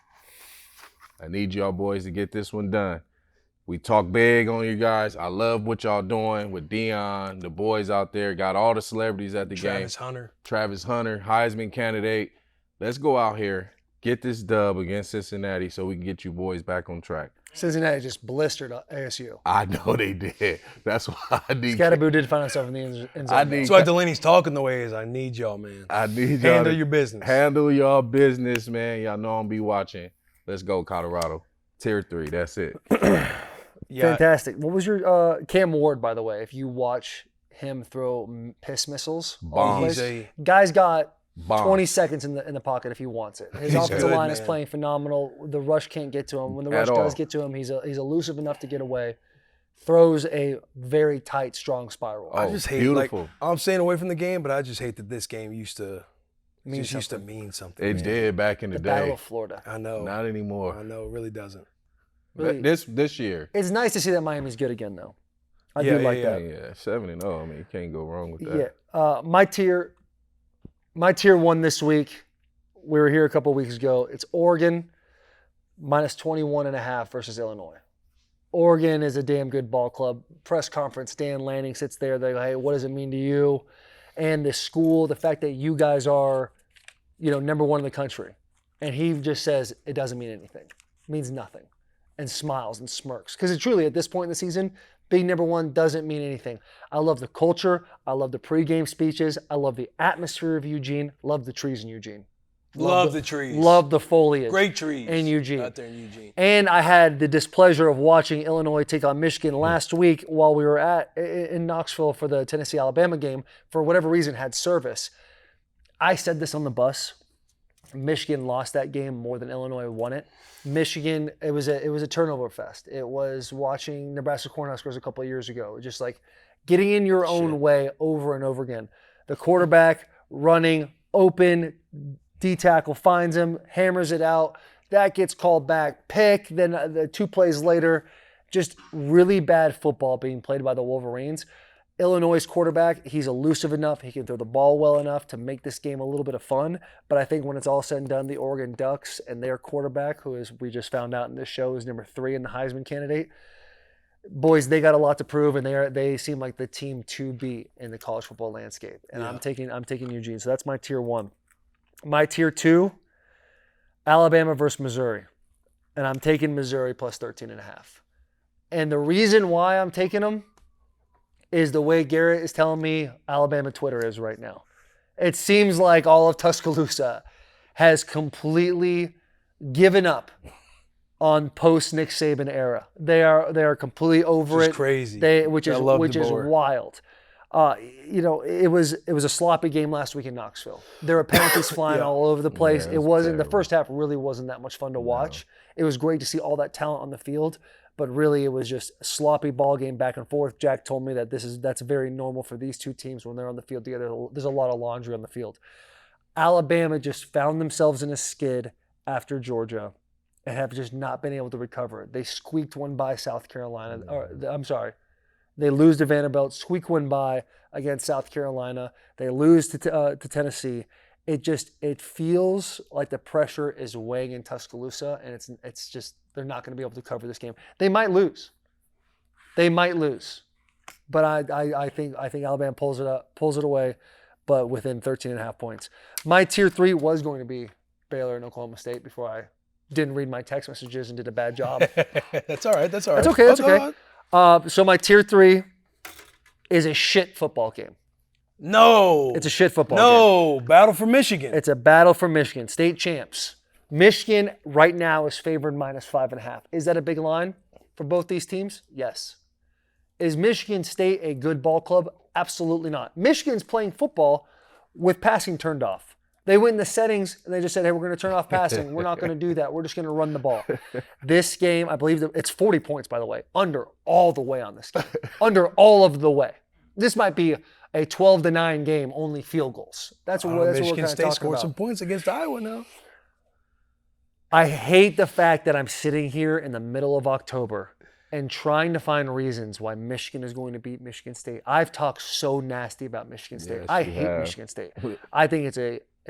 I need y'all boys to get this one done. We talk big on you guys. I love what y'all doing with Dion, the boys out there. Got all the celebrities at the game. Travis Hunter, Heisman candidate. Let's go out here Get this dub against Cincinnati so we can get you boys back on track. Cincinnati just blistered ASU. I know they did. That's why I need. Scatterboo did find himself in the end zone. I need. That's why Delanie's talking the way he is. I need y'all, man. I need y'all Handle to your business. Handle y'all business, man. Y'all know I'm be watching. Let's go, Colorado. Tier 3. That's it. Yeah. Fantastic. What was your Cam Ward, by the way? If you watch him throw piss missiles, all Bombs. the place, guy's got Bomb. 20 seconds in the pocket if he wants it. His He's offensive good, line is man. playing phenomenal. The rush can't get to him. When the rush At does all. get to him, he's elusive enough to get away. Throws a very tight, strong spiral. I Oh, just hate beautiful. Like, I'm staying away from the game, but I just hate that this game used to Mean used to something. mean something. It man. did back in the, The Battle day. of Florida. I know. Not anymore. I know. It really doesn't. Really, This year. it's nice to see that Miami's good again, though. I Yeah, do like yeah, that. Yeah, 7-0. I mean, you can't go wrong with that. Yeah. My tier one this week, we were here a couple weeks ago. It's Oregon minus 21.5 versus Illinois. Oregon is a damn good ball club. Press conference, Dan Lanning sits there. They go, hey, what does it mean to you? And the school, the fact that you guys are, number one in the country. And he just says, it doesn't mean anything. It means nothing. And smiles and smirks. Because truly, at this point in the season, being number one doesn't mean anything. I love the culture. I love the pregame speeches. I love the atmosphere of Eugene. Love the trees in Eugene. Love the trees. Love the foliage. Great trees in Eugene. out there in Eugene. And I had the displeasure of watching Illinois take on Michigan last week while we were in Knoxville for the Tennessee-Alabama game. For whatever reason, had service. I said this on the bus. Michigan lost that game more than Illinois won it. Michigan, it was a turnover fest. It was watching Nebraska Cornhuskers a couple of years ago. Just like getting in your own way over and over again. The quarterback running open, D-tackle finds him, hammers it out. That gets called back. Pick. Then the 2 plays later, just really bad football being played by the Wolverines. Illinois' quarterback, he's elusive enough. He can throw the ball well enough to make this game a little bit of fun. But I think when it's all said and done, the Oregon Ducks and their quarterback, who is we just found out in this show is number 3 in the Heisman candidate, boys, they got a lot to prove, and they seem like the team to beat in the college football landscape. And I'm taking Eugene. So that's my tier 1. My tier 2, Alabama versus Missouri. And I'm taking Missouri plus 13.5. And the reason why I'm taking them is the way Garrett is telling me Alabama Twitter is right now. It seems like all of Tuscaloosa has completely given up on post Nick Saban era. They are completely over Which it. is crazy. Which is DeBoer. wild. It was a sloppy game last week in Knoxville. There were penalties flying all over the place. Yeah, it it's wasn't the terrible. first half. Really wasn't that much fun to watch. It was great to see all that talent on the field, but really it was just a sloppy ball game back and forth. Jack told me that that's very normal for these two teams when they're on the field together. There's a lot of laundry on the field. Alabama just found themselves in a skid after Georgia and have just not been able to recover. They squeaked one by South Carolina. They lose to Vanderbilt, squeak one by against South Carolina. They lose to Tennessee. It feels like the pressure is weighing in Tuscaloosa, and it's just they're not going to be able to cover this game. They might lose, but I think Alabama pulls it away, but within 13.5 points. My tier 3 was going to be Baylor and Oklahoma State before I didn't read my text messages and did a bad job. That's all right. That's all right. That's okay. That's Oh, okay. So my tier 3 is a shit football game. No. It's a shit football game. No. Battle for Michigan. It's a battle for Michigan, state champs. Michigan right now is favored minus 5.5. Is that a big line for both these teams? Yes. Is Michigan State a good ball club? Absolutely not. Michigan's playing football with passing turned off. They went in the settings and they just said, hey, we're going to turn off passing. We're not going to do that. We're just going to run the ball. This game, I believe it's 40 points, by the way, under all the way on this game. Under all of the way. This might be a 12-9 game, only field goals. That's what we're Michigan kind of State talking scored about. some points against Iowa now. I hate the fact that I'm sitting here in the middle of October and trying to find reasons why Michigan is going to beat Michigan State. I've talked so nasty about Michigan State. Yes, I you hate have. Michigan State. I think it's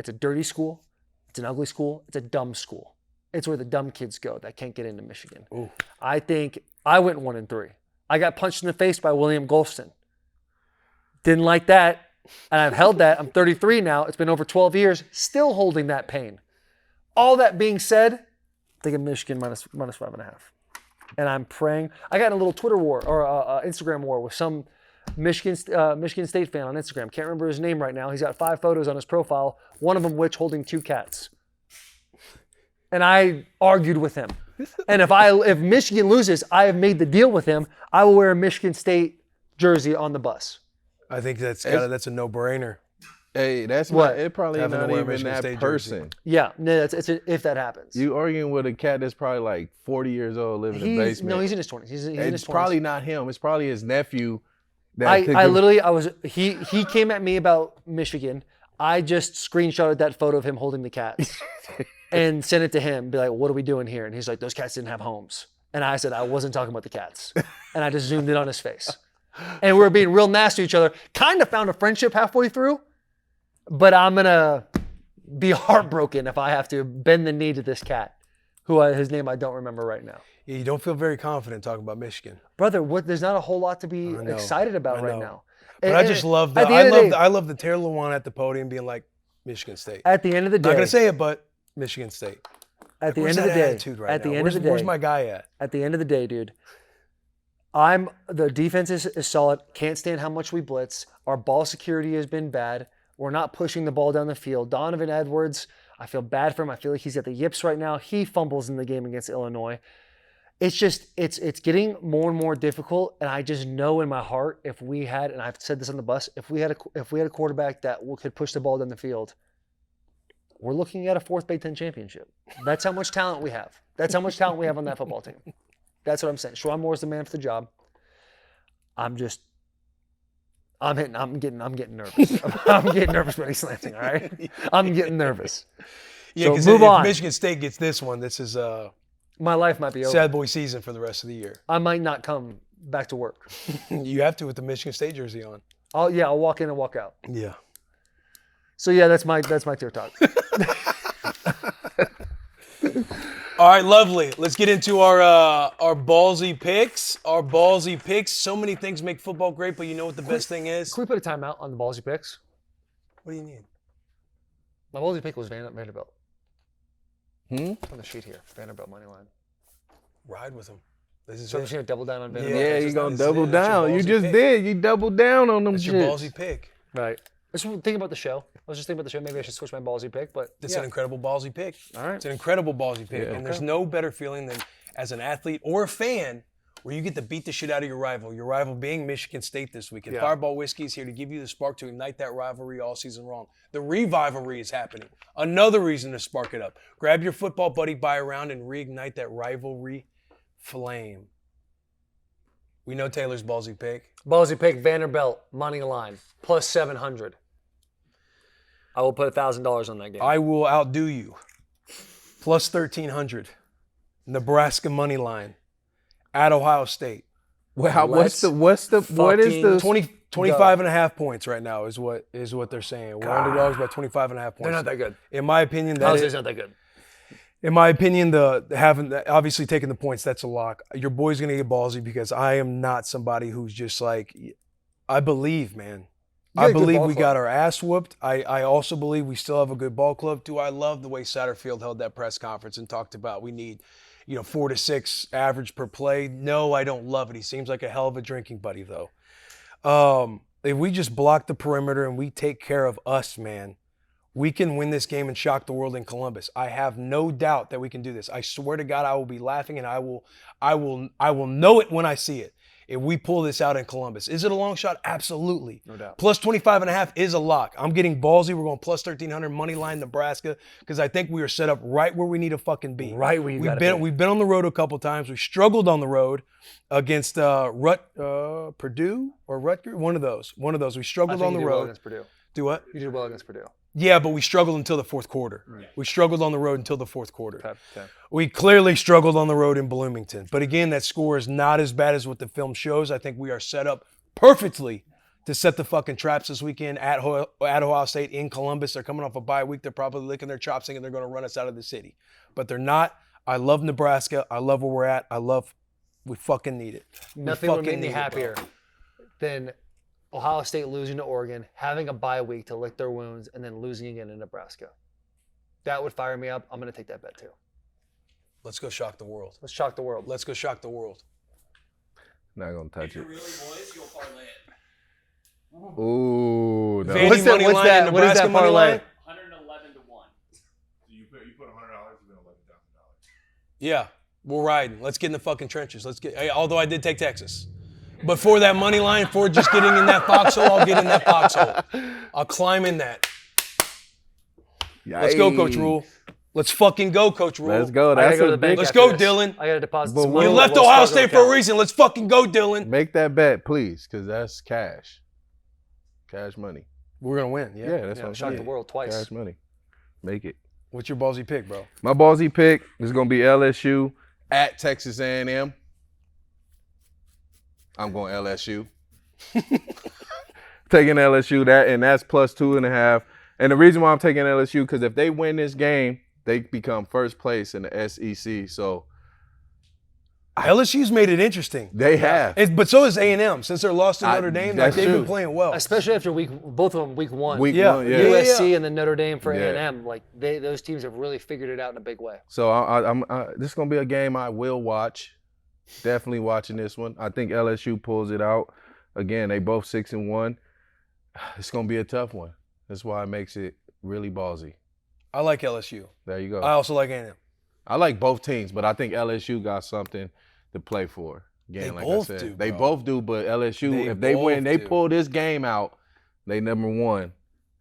a dirty school. It's an ugly school. It's a dumb school. It's where the dumb kids go that can't get into Michigan. Ooh. I think I went 1-3. I got punched in the face by William Golston. Didn't like that. And I've held that. I'm 33 now. It's been over 12 years. Still holding that pain. All that being said, I'm thinking Michigan minus 5.5. And I'm praying. I got in a little Twitter war or Instagram war with some Michigan State fan on Instagram. Can't remember his name right now. He's got 5 photos on his profile, one of them which holding 2 cats. And I argued with him. And if Michigan loses, I have made the deal with him. I will wear a Michigan State jersey on the bus. I think that's a no-brainer. Hey, that's What? it. Probably Having to not wear even Michigan that State person. Yeah, no, if that happens. You arguing with a cat that's probably like 40 years old, living in the basement. No, he's in his 20s. He's in his It's 20s. probably not him. It's probably his nephew. He came at me about Michigan. I just screenshotted that photo of him holding the cats and sent it to him. Be like, what are we doing here? And he's like, those cats didn't have homes. And I said, I wasn't talking about the cats. And I just zoomed in on his face. And we were being real nasty to each other. Kind of found a friendship halfway through, but I'm going to be heartbroken if I have to bend the knee to this cat, his name I don't remember right now. Yeah, you don't feel very confident talking about Michigan. Brother, there's not a whole lot to be excited about right now. But I just love I love the Taylor Lewan at the podium being like Michigan State. At the end of the day, not gonna say it, but Michigan State. At the Where's end of the that day, attitude right now? Where's my guy at? At the end of the day, dude, the defense is solid. Can't stand how much we blitz. Our ball security has been bad. We're not pushing the ball down the field. Donovan Edwards, I feel bad for him. I feel like he's at the yips right now. He fumbles in the game against Illinois. It's just, it's getting more and more difficult. And I just know in my heart, if we had, and I've said this on the bus, if we had a quarterback that could push the ball down the field, we're looking at a 4th Big Ten championship. That's how much talent we have. That's how much talent we have on that football team. That's what I'm saying. Shawan Moore's the man for the job. I'm getting nervous. I'm getting nervous when he's slanting, all right? I'm getting nervous. Yeah, so because move if on. Michigan State gets this one, this is my life might be over. sad boy season for the rest of the year. I might not come back to work. You have to with the Michigan State jersey on. I'll walk in and walk out. Yeah. So yeah, that's my tier talk. All right, lovely. Let's get into our ballsy picks. Our ballsy picks. So many things make football great, but you know what the best thing is? Can we put a timeout on the ballsy picks? What do you need? My ballsy pick was Vanderbilt. Hmm? On the sheet here, Vanderbilt money line. Ride with them. This is So I'm it. just gonna double down on Vanderbilt. Yeah, that's you're just- going to this is double it. That's your down. You ballsy just pick. did. You doubled down on them That's your shits. ballsy pick. Right. I was thinking about the show. I was just thinking about the show. Maybe I should switch my ballsy pick, but It's yeah. an incredible ballsy pick. All right. It's an incredible ballsy pick. Yeah. And there's no better feeling than as an athlete or a fan where you get to beat the shit out of your rival being Michigan State this week. And Yeah. Fireball Whiskey is here to give you the spark to ignite that rivalry all season long. The revivalry is happening. Another reason to spark it up. Grab your football buddy, buy a round, and reignite that rivalry flame. We know Taylor's ballsy pick. Ballsy pick Vanderbilt money line plus 700. I will put $1,000 on that game. I will outdo you. Plus 1,300. Nebraska money line at Ohio State. Well, what is the 25 and a half points right now is what they're saying. We're underdogs by 25 and a half points. They're not that good. In my opinion, Ohio State's not that good. in my opinion, obviously taking the points, that's a lock. Your boy's gonna get ballsy because I am not somebody who's just like, I believe, man. You got I a good believe ball we club. got our ass whooped. I also believe we still have a good ball club. Do I love the way Satterfield held that press conference and talked about we need, 4 to 6 average per play? No, I don't love it. He seems like a hell of a drinking buddy, though. If we just block the perimeter and we take care of us, man, we can win this game and shock the world in Columbus. I have no doubt that we can do this. I swear to God, I will be laughing and I will know it when I see it. If we pull this out in Columbus. Is it a long shot? Absolutely. No doubt. Plus 25 and a half is a lock. I'm getting ballsy. We're going plus 1,300 money line Nebraska because I think we are set up right where we need to fucking be. Right where you gotta be. We've been on the road a couple times. We struggled on the road against Purdue or Rutgers. One of those. We struggled on the Well road. against Purdue. Do what? You did well against Purdue. Yeah, but we struggled until the fourth quarter. We struggled on the road until the fourth quarter. Okay. We clearly struggled on the road in Bloomington. But again, that score is not as bad as what the film shows. I think we are set up perfectly to set the fucking traps this weekend at Ohio State in Columbus. They're coming off a bye week. They're probably licking their chops thinking they're going to run us out of the city. But they're not. I love Nebraska. I love where we're at. We fucking need it. Nothing would make me happier than Ohio State losing to Oregon, having a bye week to lick their wounds, and then losing again in Nebraska. That would fire me up. I'm going to take that bet too. Let's go shock the world. Let's shock the world. Let's go shock the world. Not gonna touch If you're it. really boys, you'll parlay it. Ooh, no. Vandy What's that- money what's line that- and what is Nebraska that money parlay? line? 111 to 1. So you put $100, you win $11,000. Yeah, we're riding. Let's get in the fucking trenches. Let's get. Although I did take Texas, but for that money line, for just getting in that foxhole, I'll get in that foxhole. I'll climb in that. Let's go, Coach Rule. Let's fucking go, Coach Rule. Let's go. I gotta That's go to a the bank big. Let's after go, this. Dylan. I got to deposit But some you money You in left the Wells Ohio Fargo State for a account. reason. Let's fucking go, Dylan. Make that bet, please, because that's cash. Cash money. We're gonna win. Yeah, that's Yeah, what I'm shock saying. the world twice. Cash money. Make it. What's your ballsy pick, bro? My ballsy pick is gonna be LSU at Texas A&M. I'm going LSU. Taking LSU that's plus 2.5. And the reason why I'm taking LSU because if they win this game, they become first place in the SEC. So LSU's made it interesting. they have. But so is A&M. Since they're lost to Notre Dame, like, that's they've been true. playing well. Especially after both of them week one. Week Yeah. one, yeah. Yeah. USC and then Notre Dame for Yeah. A&M. Like those teams have really figured it out in a big way. So this is gonna be a game I will watch. Definitely watching this one. I think LSU pulls it out. Again, they both 6-1. It's gonna be a tough one. That's why it makes it really ballsy. I like LSU. There you go. I also like A&M. I like both teams, but I think LSU got something to play for. Again, They like both I said, do, they bro. both do. But LSU, They if they win, both they do. pull this game out. They number one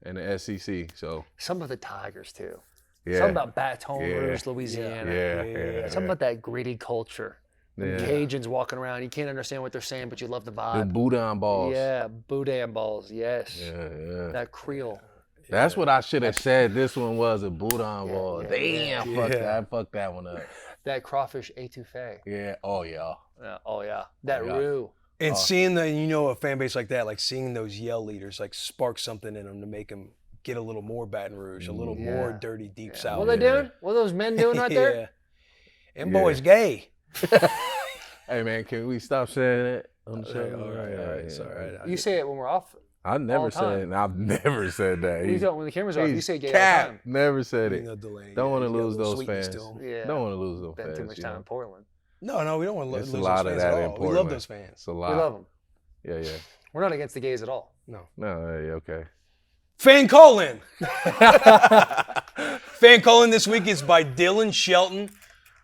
in the SEC. So Some of the Tigers too. yeah, Something about Baton Yeah. Rouge, Louisiana. yeah. Something about that gritty culture. Yeah. Cajuns walking around. You can't understand what they're saying, but you love the The vibe. Boudin balls. Yeah, boudin balls. Yes. Yeah. That Creole. That's what I should have said. This one was a Boudin ball. yeah, Damn, fuck that one up. That crawfish etouffee. Yeah. Oh yeah. Oh yeah. That Yeah. roux. And seeing a fan base like that, like seeing those yell leaders, like spark something in them to make them get a little more Baton Rouge, a little more dirty deep south. What are they doing? What are those men doing right there? Yeah. And boys gay. Hey man, can we stop saying that on the show? All right. It's all right. You say it when we're off. I never the time. said. I've never said that. You don't, when the camera's off, you he's say gay all cap. the time. Never said You it. know, Delanie, Don't want to he's got a lose little those sweetness fans. to him. Yeah. Don't want to lose those Spent fans. too much you time know? in Portland. No, we don't want to It's lose a those lot of fans that at in all. We Portland. love those fans. It's a We lot. love them. Yeah. We're not against the gays at all. No, hey, okay. Fan call-in. Fan call-in this week is by Dylan Shelton.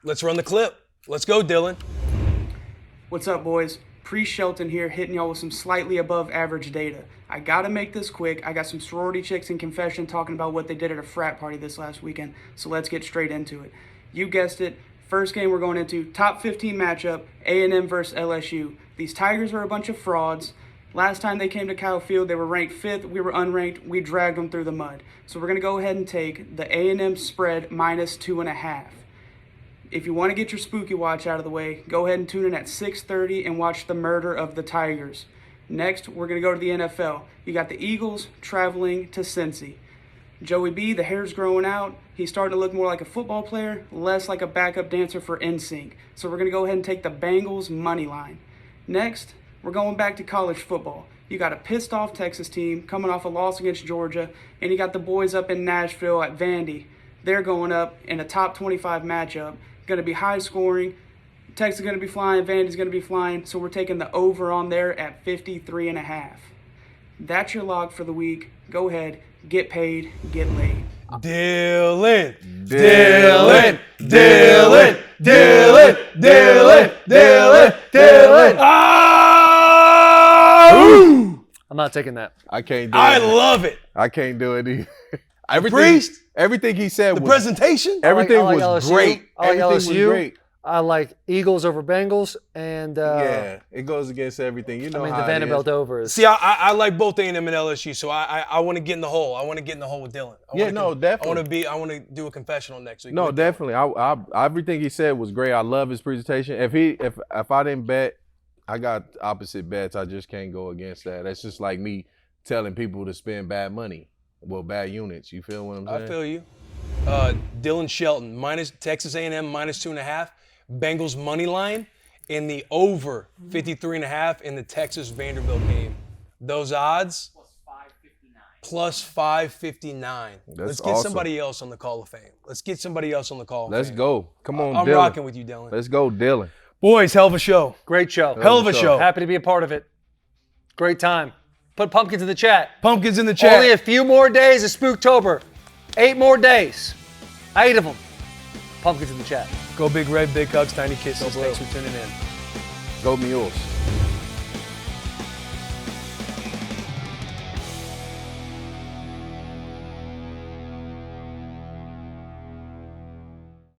Let's run the clip. Let's go, Dylan. What's up, boys? Pre-Shelton here, hitting y'all with some slightly above average data. I gotta make this quick. I got some sorority chicks in confession talking about what they did at a frat party this last weekend, so let's get straight into it. You guessed it. First game we're going into, top 15 matchup, A&M versus LSU. These Tigers are a bunch of frauds. Last time they came to Kyle Field, they were ranked 5th. We were unranked. We dragged them through the mud. So we're going to go ahead and take the A&M spread minus 2.5. If you want to get your spooky watch out of the way, go ahead and tune in at 6:30 and watch the murder of the Tigers. Next, we're going to go to the NFL. You got the Eagles traveling to Cincy. Joey B, the hair's growing out. He's starting to look more like a football player, less like a backup dancer for NSYNC. So we're going to go ahead and take the Bengals money line. Next, we're going back to college football. You got a pissed off Texas team coming off a loss against Georgia, and you got the boys up in Nashville at Vandy. They're going up in a top 25 matchup. Going to be high scoring. Texas is going to be flying. Vandy's going to be flying. So we're taking the over on there at 53.5. That's your log for the week. Go ahead, get paid, get laid. Dylan. Dylan. Dylan. Dylan. Dylan. Dylan. Dylan. Ah! I'm not taking that. I can't do I it. love it. I can't do it either. Priest? Everything he said The was presentation. everything I like was LSU. great. I like Everything was LSU. great. I like Eagles over Bengals, and Yeah, it goes against everything. You know I mean how the it Vanderbilt is. over is. See, I like both A&M and LSU, so I want to get in the hole. I want to get in the hole with Dylan. Definitely. I want to do a confessional next week. No, with Dylan. definitely. I everything he said was great. I love his presentation. If I didn't bet, I got opposite bets. I just can't go against that. That's just like me telling people to spend bad money, bad units. You feel what I'm saying? I feel you. Dylan Shelton minus Texas A&M minus 2.5. Bengals money line in the over 53.5 in the Texas Vanderbilt game. Those odds Plus 559. plus 559. Let's get awesome. somebody else on the Call of Fame. Let's get somebody else on the Call of Let's Fame. go. Come on, I'm Dylan. rocking with you, Dylan. Let's go, Dylan. Boys, hell of a show. Great show. Hell of a show. Happy to be a part of it. Great time. Put pumpkins in the chat. Pumpkins in the chat. Only a few more days of Spooktober. 8 more days. 8 of them. Pumpkins in the chat. Go Big Red, big hugs, tiny kisses. Thanks for tuning in. Go Mules.